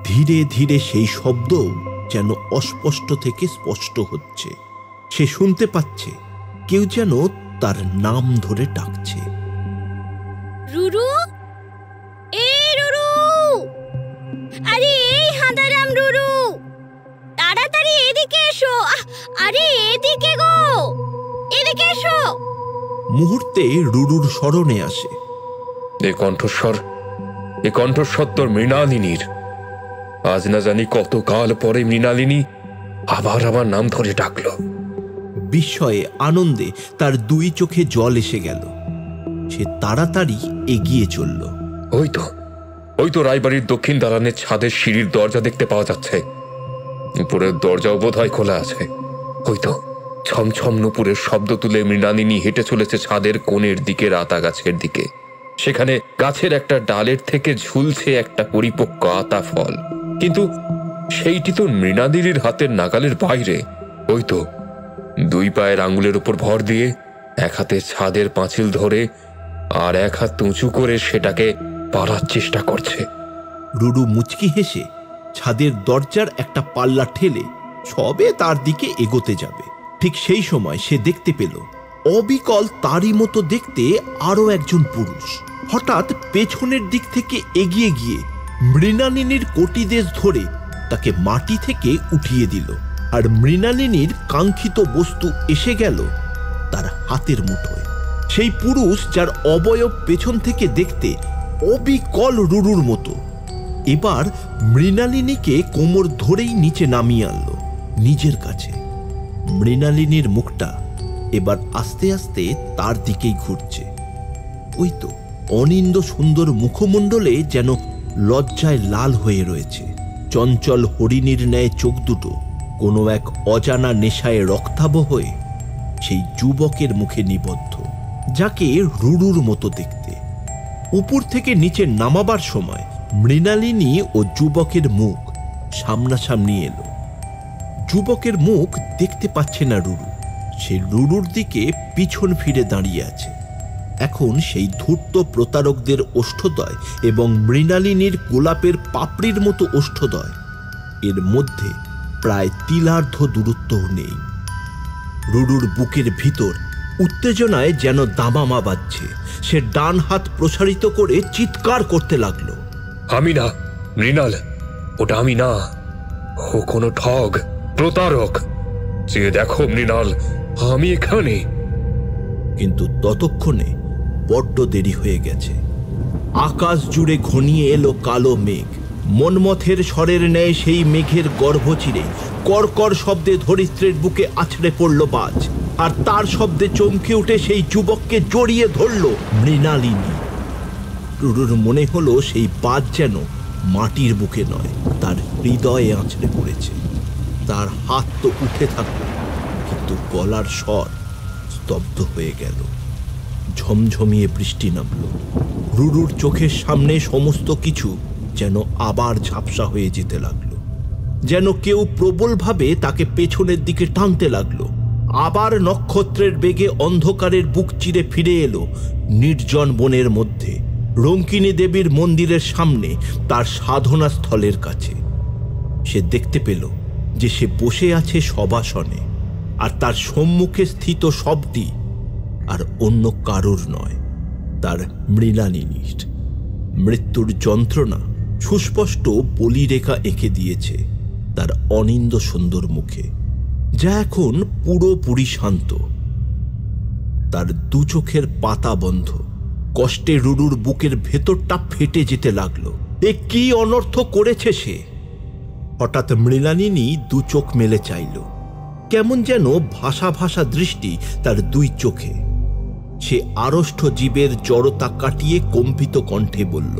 ধীরে ধীরে সেই শব্দ যেন অস্পষ্ট থেকে স্পষ্ট হচ্ছে। সে শুনতে পাচ্ছে কেউ যেন তার নাম ধরে ডাকছে। রুরু, এই রুরু, আরে এই হাঁদারাম রুরু, তাড়াতাড়ি এদিকে এসো। আরে এদিকে গো, এদিকে এসো। মুহূর্তে রুরুর স্মরণে আসে, এ কণ্ঠস্বর তোর মৃণালিনীর। আজ না জানি কত কাল পরে মৃণালিনী আবার আমার নাম ধরে ডাকল। বিস্ময়ে আনন্দে তার দুই চোখে জল এসে গেল। সে তাড়াতাড়ি এগিয়ে চলল। ওই তো রায়বাড়ির দক্ষিণ দালানের ছাদের সিঁড়ির দরজা দেখতে পাওয়া যাচ্ছে। উপরের দরজাও বোধহয় খোলা আছে। ওই তো ছমছম নুপুরের শব্দ তুলে মৃণালিনী হেঁটে চলেছে ছাদের কোণের দিকে, আতা গাছের দিকে। সেখানে গাছের একটা ডালের থেকে ঝুলছে একটা পরিপক্ক আতা ফল, কিন্তু সেইটি তো মৃণালিনীর হাতের নাগালের বাইরে। ওই তো দুই পায়ের আঙুলের উপর ভর দিয়ে এক হাতে ছাদের পাঁচিল ধরে আর এক হাত উঁচু করে সেটাকে পারার চেষ্টা করছে। রুরু মুচকি হেসে ছাদের দরজার একটা পাল্লা ঠেলে সবে তার দিকে এগোতে যাবে। ঠিক সেই সময় সে দেখতে পেল অবিকল তারই মতো দেখতে আরো একজন পুরুষ হঠাৎ পেছনের দিক থেকে এগিয়ে গিয়ে মৃণালিনীর কটিদেশ ধরে তাকে মাটি থেকে উঠিয়ে দিল। আর মৃণালিনীর কাঙ্ক্ষিত বস্তু এসে গেল তার হাতের মুঠোয়। সেই পুরুষ যার অবয়ব পেছন থেকে দেখতে অবিকল রুরুর মতো, এবার মৃণালিনীকে কোমর ধরেই নিচে নামিয়ে আনলো নিজের কাছে। মৃণালিনীর মুখটা এবার আস্তে আস্তে তার দিকেই ঘুরছে। ওই তো অনিন্দ সুন্দর মুখমণ্ডলে যেন লজ্জায় লাল হয়ে রয়েছে। চঞ্চল হরিণীর ন্যায় চোখ দুটো কোনো এক অজানা নেশায় রক্তাভ হয়ে সেই যুবকের মুখে নিবদ্ধ, যাকে রুরুর মতো দেখতে। উপর থেকে নিচে নামাবার সময় মৃণালিনী ও যুবকের মুখ সামনাসামনি এলো। যুবকের মুখ দেখতে পাচ্ছে না রুরু। সে রুরুর দিকে পিছন ফিরে দাঁড়িয়ে আছে। এখন সেই ধূর্ত প্রতারকদের ওষ্ঠদয় এবং মৃণালিনীর গোলাপের পাপড়ির মতো ওষ্ঠদয়, এর মধ্যে প্রায় তিলার্ধ দূরত্বও নেই। রুরুর বুকের ভিতর উত্তেজনায় যেন দামামা বাজছে। সে ডান হাত প্রসারিত করে চিৎকার করতে লাগলো, আমি না মৃণাল, ওটা আমি না, ও কোনো ঠগ, প্রতারক। যে দেখো মৃণাল, আমি এখানে। কিন্তু ততক্ষণে বড্ড দেরি হয়ে গেছে। আকাশ জুড়ে ঘনিয়ে এলো কালো মেঘ। মন্মথের স্বরের ন্যায় সেই মেঘের গর্ভ চিরে কর্কর শব্দে ধরিত্রের বুকে আছড়ে পড়ল বাজ। আর তার শব্দে চমকে উঠে সেই যুবককে জড়িয়ে ধরল মৃণালিনী। রুরুর মনে হলো সেই বাজ যেন মাটির বুকে নয়, তার হৃদয়ে আছড়ে পড়েছে। তার হাত তো উঠে থাকলো, কিন্তু গলার স্বর স্তব্ধ হয়ে গেল। ঝমঝমিয়ে বৃষ্টি নামল। রুরুর চোখের সামনে সমস্ত কিছু যেন আবার ঝাপসা হয়ে যেতে লাগলো। যেন কেউ প্রবলভাবে তাকে পেছনের দিকে টানতে লাগলো। আবার নক্ষত্রের বেগে অন্ধকারের বুক চিরে ফিরে এলো নির্জন বনের মধ্যে, রঙ্কিনী দেবীর মন্দিরের সামনে, তার সাধনা স্থলের কাছে। সে দেখতে পেল যে সে বসে আছে সবাসনে, আর তার সম্মুখে স্থিত শবটি আর অন্য কারুর নয়, তার মৃণালিনীর। মৃত্যুর যন্ত্রণা সুস্পষ্ট বলিরেখা এঁকে দিয়েছে তার অনিন্দ সুন্দর মুখে, যা এখন পুরোপুরি শান্ত। তার দু চোখের পাতা বন্ধ। কষ্টে রুরুর বুকের ভেতরটা ফেটে যেতে লাগলো। এ কি অনর্থ করেছে সে! হঠাৎ মৃণালিনী দু চোখ মেলে চাইল। কেমন যেন ভাসা ভাসা দৃষ্টি তার দুই চোখে। সে আড়ষ্ট জীবের জড়তা কাটিয়ে কম্পিত কণ্ঠে বলল,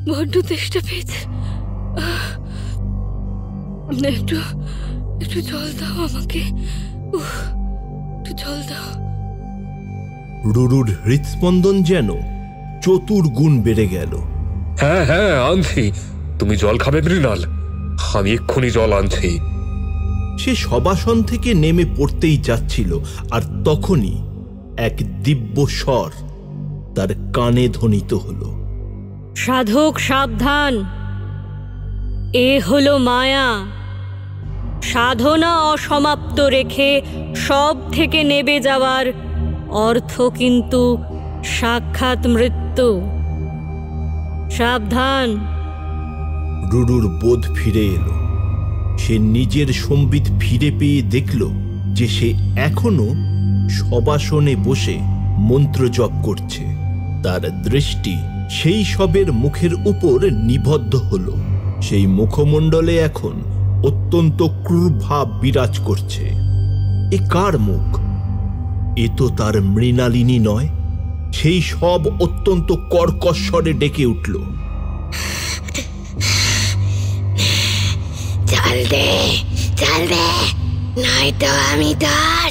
বড্ড তেষ্টা পেয়েছে, একটু জল দাও আমাকে, একটু জল দাও। রুরুর হৃৎস্পন্দন যেন চতুর্গুণ বেড়ে গেল। হ্যাঁ হ্যাঁ, আনছি। তুমি জল খাবে মৃণাল? আমি এক্ষুনি জল আনছি। সে সবাসন থেকে নেমে পড়তেই যাচ্ছিল, আর তখনই এক দিব্য স্বর তার কানে ধ্বনিত হলো, সাধক সাবধান, এ হলো মায়া। সাধনা অসমাপ্ত রেখে সব থেকে নেবে যাওয়ার অর্থ কিন্তু সাক্ষাৎ মৃত্যু। সাবধান। রুরুর বোধ ফিরে এলো। সে নিজের সম্বিত ফিরে পেয়ে দেখল যে সে এখনো সবাসনে বসে মন্ত্র জপ করছে। তার দৃষ্টি সেই সবের মুখের উপর নিবদ্ধ হল। সেই মুখমণ্ডলে এখন অত্যন্ত ক্রূর ভাব বিরাজ করছে। এ কার মুখ? এ তো তার মৃণালিনী নয়। সেই সব অত্যন্ত কর্কশ্বরে ডেকে উঠল, জল দে, জল দে, নয়তো আমি তোর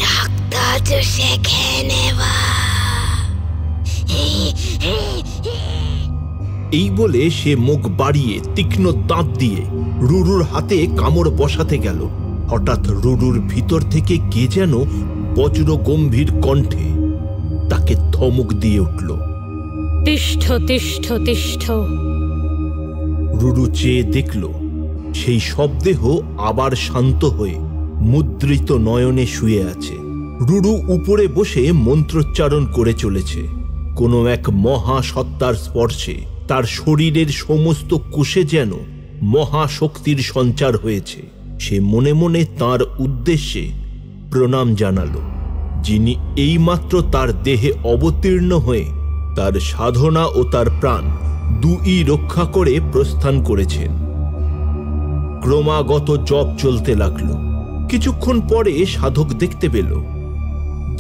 রক্ত চুষে খেয়ে নেব। এই বলে সে মুখ বাড়িয়ে তীক্ষ্ণ দাঁত দিয়ে রুরুর হাতে কামড় বসাতে গেল। হঠাৎ রুরুর ভিতর থেকে কে যেন বজ্র গম্ভীর কণ্ঠে তাকে ধমক দিয়ে উঠল, তিষ্ঠ তিষ্ঠ তিষ্ঠ। রুরু চেয়ে দেখল সেই শবদেহ আবার শান্ত হয়ে মুদ্রিত নয়নে শুয়ে আছে। রুরু উপরে বসে মন্ত্রোচ্চারণ করে চলেছে। কোনো এক মহাসত্তার স্পর্শে তার শরীরের সমস্ত কোষে যেন মহাশক্তির সঞ্চার হয়েছে। সে মনে মনে তার উদ্দেশ্যে প্রণাম জানালো। যিনি এইমাত্র তার দেহে অবতীর্ণ হয়ে তার সাধনা ও তার প্রাণ দুই রক্ষা করে প্রস্থান করেছেন। ক্রমাগত জপ চলতে লাগলো। কিছুক্ষণ পরে সাধক দেখতে পেল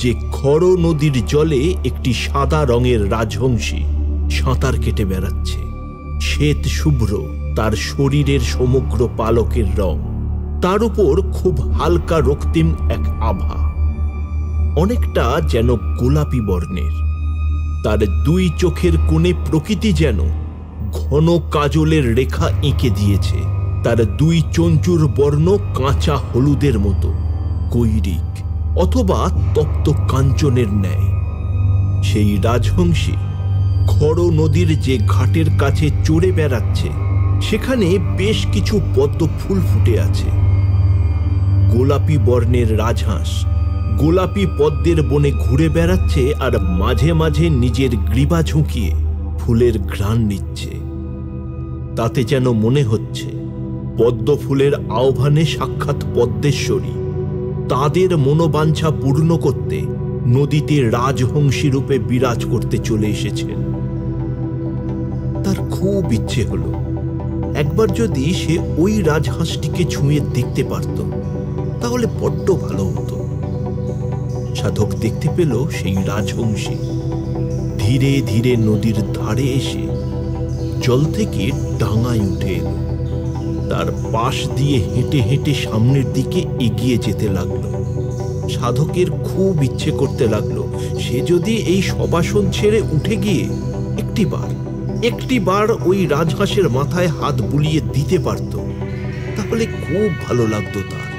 যে খর নদীর জলে একটি সাদা রঙের রাজহংসী সাঁতার কেটে বেড়াচ্ছে। শ্বেত শুভ্র তার শরীরের সমগ্র পালকের রং, তার উপর খুব হালকা রক্তিম এক আভা, অনেকটা যেন গোলাপি বর্ণের। তার দুই চোখের কোণে প্রকৃতি যেন ঘন কাজলের রেখা এঁকে দিয়েছে। তার দুই চঞ্চুর বর্ণ কাঁচা হলুদের মতো, কৈরিক অথবা তপ্ত কাঞ্চনের ন্যায়। সেই রাজহংসী খর নদীর যে ঘাটের কাছে চড়ে বেড়াচ্ছে, সেখানে বেশ কিছু পদ্ম ফুল ফুটে আছে। গোলাপি বর্ণের রাজহাঁস গোলাপি পদ্মের বনে ঘুরে বেড়াচ্ছে আর মাঝে মাঝে নিজের গ্রীবা ঝুঁকিয়ে ফুলের ঘ্রাণ নিচ্ছে। তাতে যেন মনে হচ্ছে পদ্ম ফুলের আহ্বানে সাক্ষাৎ পদ্মেশ্বরী তাদের মনোবাঞ্ছা পূর্ণ করতে নদীতে রাজহংসী রূপে বিরাজ করতে চলে এসেছেন। তার খুব ইচ্ছে হলো একবার যদি সে ওই রাজহাঁসটিকে ছুঁয়ে দেখতে পারত, তাহলে বড্ড ভালো হতো। সাধক দেখতে পেল সেই রাজহংসী ধীরে ধীরে নদীর ধারে এসে জল থেকে ডাঙায় উঠে এলো। তার পাশ দিয়ে হেঁটে হেঁটে সামনের দিকে এগিয়ে যেতে লাগলো। সাধকের খুব ইচ্ছে করতে লাগলো সে যদি এই সবাসন ছেড়ে উঠে গিয়ে একটিবার ওই রাজহাঁসের মাথায় হাত বুলিয়ে দিতে পারত, তাহলে খুব ভালো লাগতো তার।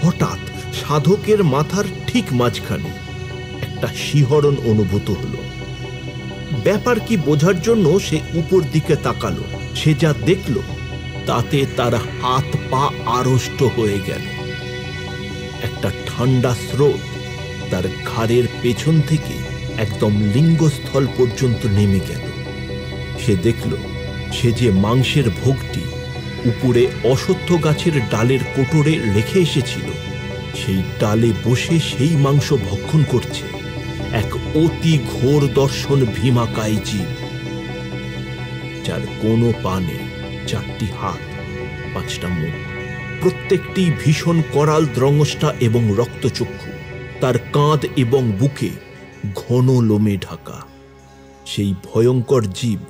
হঠাৎ সাধকের মাথার ঠিক মাঝখানে একটা শিহরণ অনুভূত হলো। ব্যাপার কি বোঝার জন্য সে উপর দিকে তাকালো। সে যা দেখল তাতে তার হাত পা আড়ষ্ট হয়ে গেল। একটা ঠান্ডা স্রোত তার ঘাড়ের পেছন থেকে একদম লিঙ্গস্থল পর্যন্ত নেমে গেল। সে দেখল সে যে মাংসের ভোগটি উপরে অশ্বত্থ গাছের ডালের কোটরে রেখে এসেছিল, সেই ডালে বসে সেই মাংস ভক্ষণ করছে এক অতি ঘোর দর্শন ভীমাকায় জীব, যার কোনো পা নেই, 4টি হাত, 5টা মুখ, প্রত্যেকটি ভীষণ করাল দ্রংষ্টা এবং রক্তচক্ষু। তার কাঁধ এবং বুকে ঘন লোমে ঢাকা। সেই ভয়ঙ্কর জীব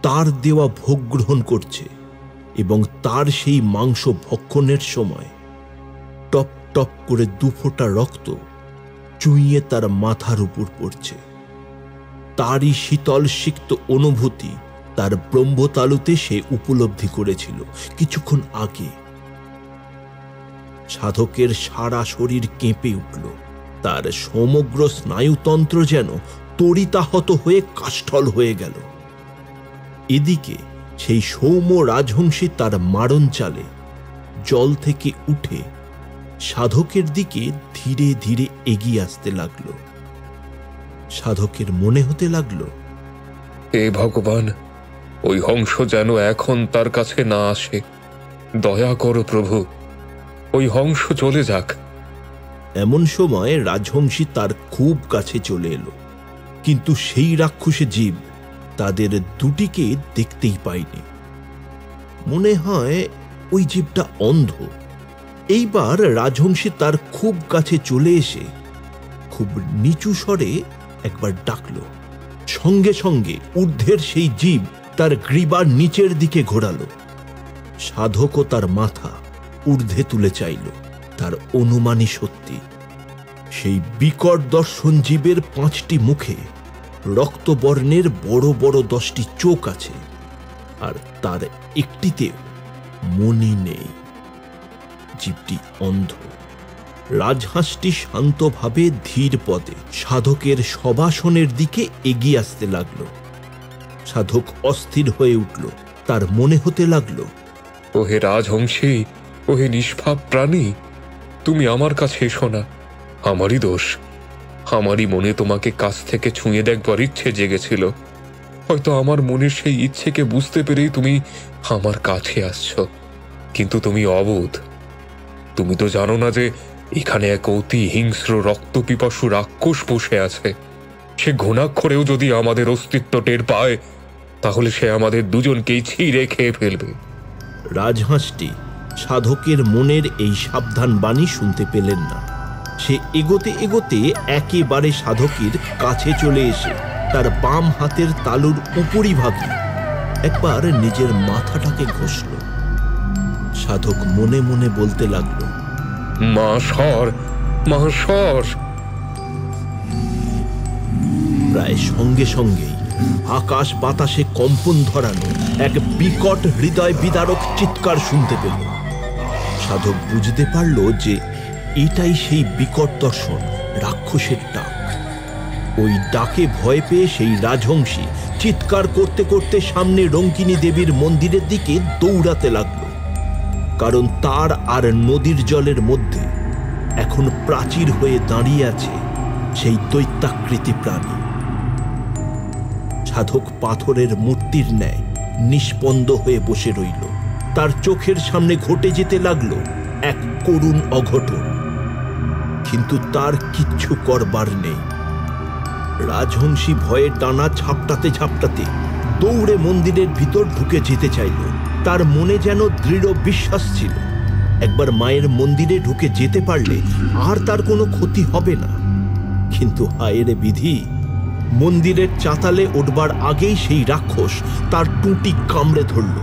তার দেওয়া ভোগ গ্রহণ করছে এবং তার সেই মাংস ভক্ষণের সময় টপ টপ করে 2 ফোঁটা রক্ত চুইয়ে তার মাথার উপর পড়ছে। তারই শীতল সিক্ত অনুভূতি তার ব্রহ্মতালুতে সে উপলব্ধি করেছিল কিছুক্ষণ আগে। সাধকের সারা শরীর কেঁপে উঠল। তার সমগ্র স্নায়ুতন্ত্র যেন তড়িতাহত হয়ে কাষ্ঠল হয়ে গেল। এদিকে সেই সৌম্য রাজহংসী তার মারণ চালে জল থেকে উঠে সাধকের দিকে ধীরে ধীরে এগিয়ে আসতে লাগলো। সাধকের মনে হতে লাগলো, হে ভগবান, ওই হংস যেন এখন তার কাছে না আসে। দয়া করো প্রভু, ওই হংস চলে যাক। এমন সময় রাজহংসী তার খুব কাছে চলে এলো, কিন্তু সেই রাক্ষসে জীব তাদের দুটিকে দেখতেই পায়নি। মনে হয় ওই জীবটা অন্ধ। এইবার রাজহংসী তার খুব কাছে চলে এসে খুব নিচু স্বরে একবার ডাকল। সঙ্গে সঙ্গে ঊর্ধ্বের সেই জীব তার গ্রীবার নিচের দিকে ঘোরালো। সাধকও তার মাথা ঊর্ধ্বে তুলে চাইল। তার অনুমানই সত্যি। সেই বিকট দর্শন জীবের 5টি মুখে রক্তবর্ণের বড় বড় 10টি চোখ আছে, আর তার একটিতেও মনি নেই। জীবটি অন্ধ। রাজহাঁসটি শান্তভাবে ধীর পদে সাধকের সবাসনের দিকে এগিয়ে আসতে লাগল। সাধক অস্থির হয়ে উঠল। তার মনে হতে লাগলো, ওহে রাজহংসী, ওহে নিষ্পাপ প্রাণী, তুমি আমার কাছে এসো না। আমারই দোষ। আমারই মনে তোমাকে কাছ থেকে ছুঁয়ে দেখবার ইচ্ছে জেগেছিল। হয়তো আমার মনের সেই ইচ্ছেকে বুঝতে পেরেই তুমি আমার কাছে আসছো। কিন্তু তুমি অবোধ। তুমি তো জানো না যে এখানে এক অতি হিংস্র রক্তপিপাসু রাক্ষস বসে আছে। সে ঘুণাক্ষরেও যদি আমাদের অস্তিত্ব টের পায়, তাহলে সে আমাদের দুজনকেই ছিঁড়ে খেয়ে ফেলবে। রাজহাঁসটি সাধকের মনের এই সাবধান বাণী শুনতে পেলেন না। সে এগোতে এগোতে একেবারে সাধকের কাছে চলে এসে তার বাম হাতের তালুর উপরিভাগে একবার নিজের মাথাটাকে ঘষল। সাধক মনে মনে বলতে লাগল, মা সর, মা সর। প্রায় সঙ্গে সঙ্গেই আকাশ বাতাসে কম্পন ধরানো এক বিকট হৃদয় বিদারক চিৎকার শুনতে পেল। সাধক বুঝতে পারল যে এটাই সেই বিকট দর্শন, রাক্ষসের ডাক। ওই ডাকে ভয় পেয়ে সেই রাজহংসী চিৎকার করতে করতে সামনে রঙ্কিনী দেবীর মন্দিরের দিকে দৌড়াতে লাগল। কারণ তার আর নদীর জলের মধ্যে এখন প্রাচীর হয়ে দাঁড়িয়ে আছে সেই দৈত্যাকৃতি প্রাণী। সাধক পাথরের মূর্তির ন্যায় নিষ্পন্দ হয়ে বসে রইল। তার চোখের সামনে ঘটে যেতে লাগলো এক করুণ অঘটন, কিন্তু তার কিচ্ছু করবার নেই। রাজহংসী ভয়ে টানা ঝাপটাতে ঝাপটাতে দৌড়ে মন্দিরের ভিতর ঢুকে যেতে চাইল। তার মনে যেন দৃঢ় বিশ্বাস ছিল, একবার মায়ের মন্দিরে ঢুকে যেতে পারলে আর তার কোনো ক্ষতি হবে না। কিন্তু হায় রে বিধি, মন্দিরের চাতালে উঠবার আগেই সেই রাক্ষস তার টুটি কামড়ে ধরল।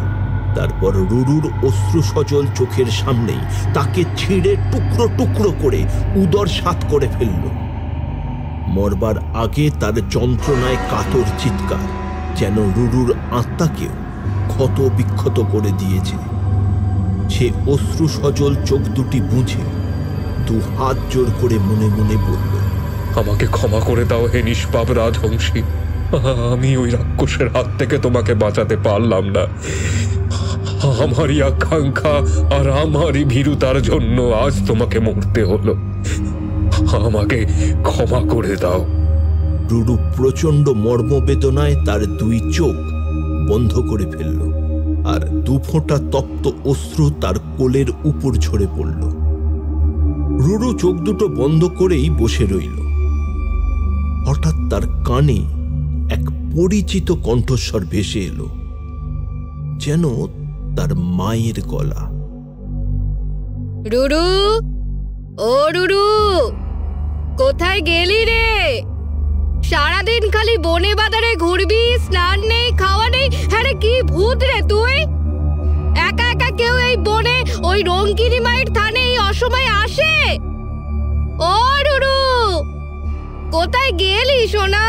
তারপর রুরুর অশ্রু সজল চোখের সামনেই তাকে ছিঁড়ে টুকরো টুকরো করে উদরসাৎ করে ফেলল। মরবার আগে তার যন্ত্রণায় কাতর চিৎকার যেন রুরুর আত্মাকেও ক্ষত বিক্ষত করে দিয়েছে। সে অশ্রু সজল চোখ দুটি বুঝে দু হাত জোর করে মনে মনে বলল, আমাকে ক্ষমা করে দাও হে নিষ্পাপ রাজহংসী। আমি ওই রাক্ষসের হাত থেকে তোমাকে বাঁচাতে পারলাম না। আমারই আকাঙ্ক্ষা আর আমারই ভীরুতার জন্য আজ তোমাকে মরতে হলো। আমাকে ক্ষমা করে দাও। রুরু প্রচন্ড মর্মবেদনায় তার দুই চোখ বন্ধ করে ফেলল, আর দুফোঁটা তপ্ত অশ্রু তার কোলের উপর ঝরে পড়ল। রুরু চোখ দুটো বন্ধ করেই বসে রইল। হঠাৎ তার কানে এক পরিচিত কণ্ঠস্বর ভেসে এলো, যেন তার মায়ের গলা। রুরু, ও রুরু, কোথায় গেলি রে? সারাদিন খালি বনে বাজারে ঘুরবি, স্নান নেই, খাওয়া নেই। হ্যাঁ রে, কি ভূত রে তুই? একা একা কেউ এই বনে ওই রঙ্কিনী মায়ের থানে এই অসময়ে আসে? ও রুরু, কোথায় গেলি সোনা?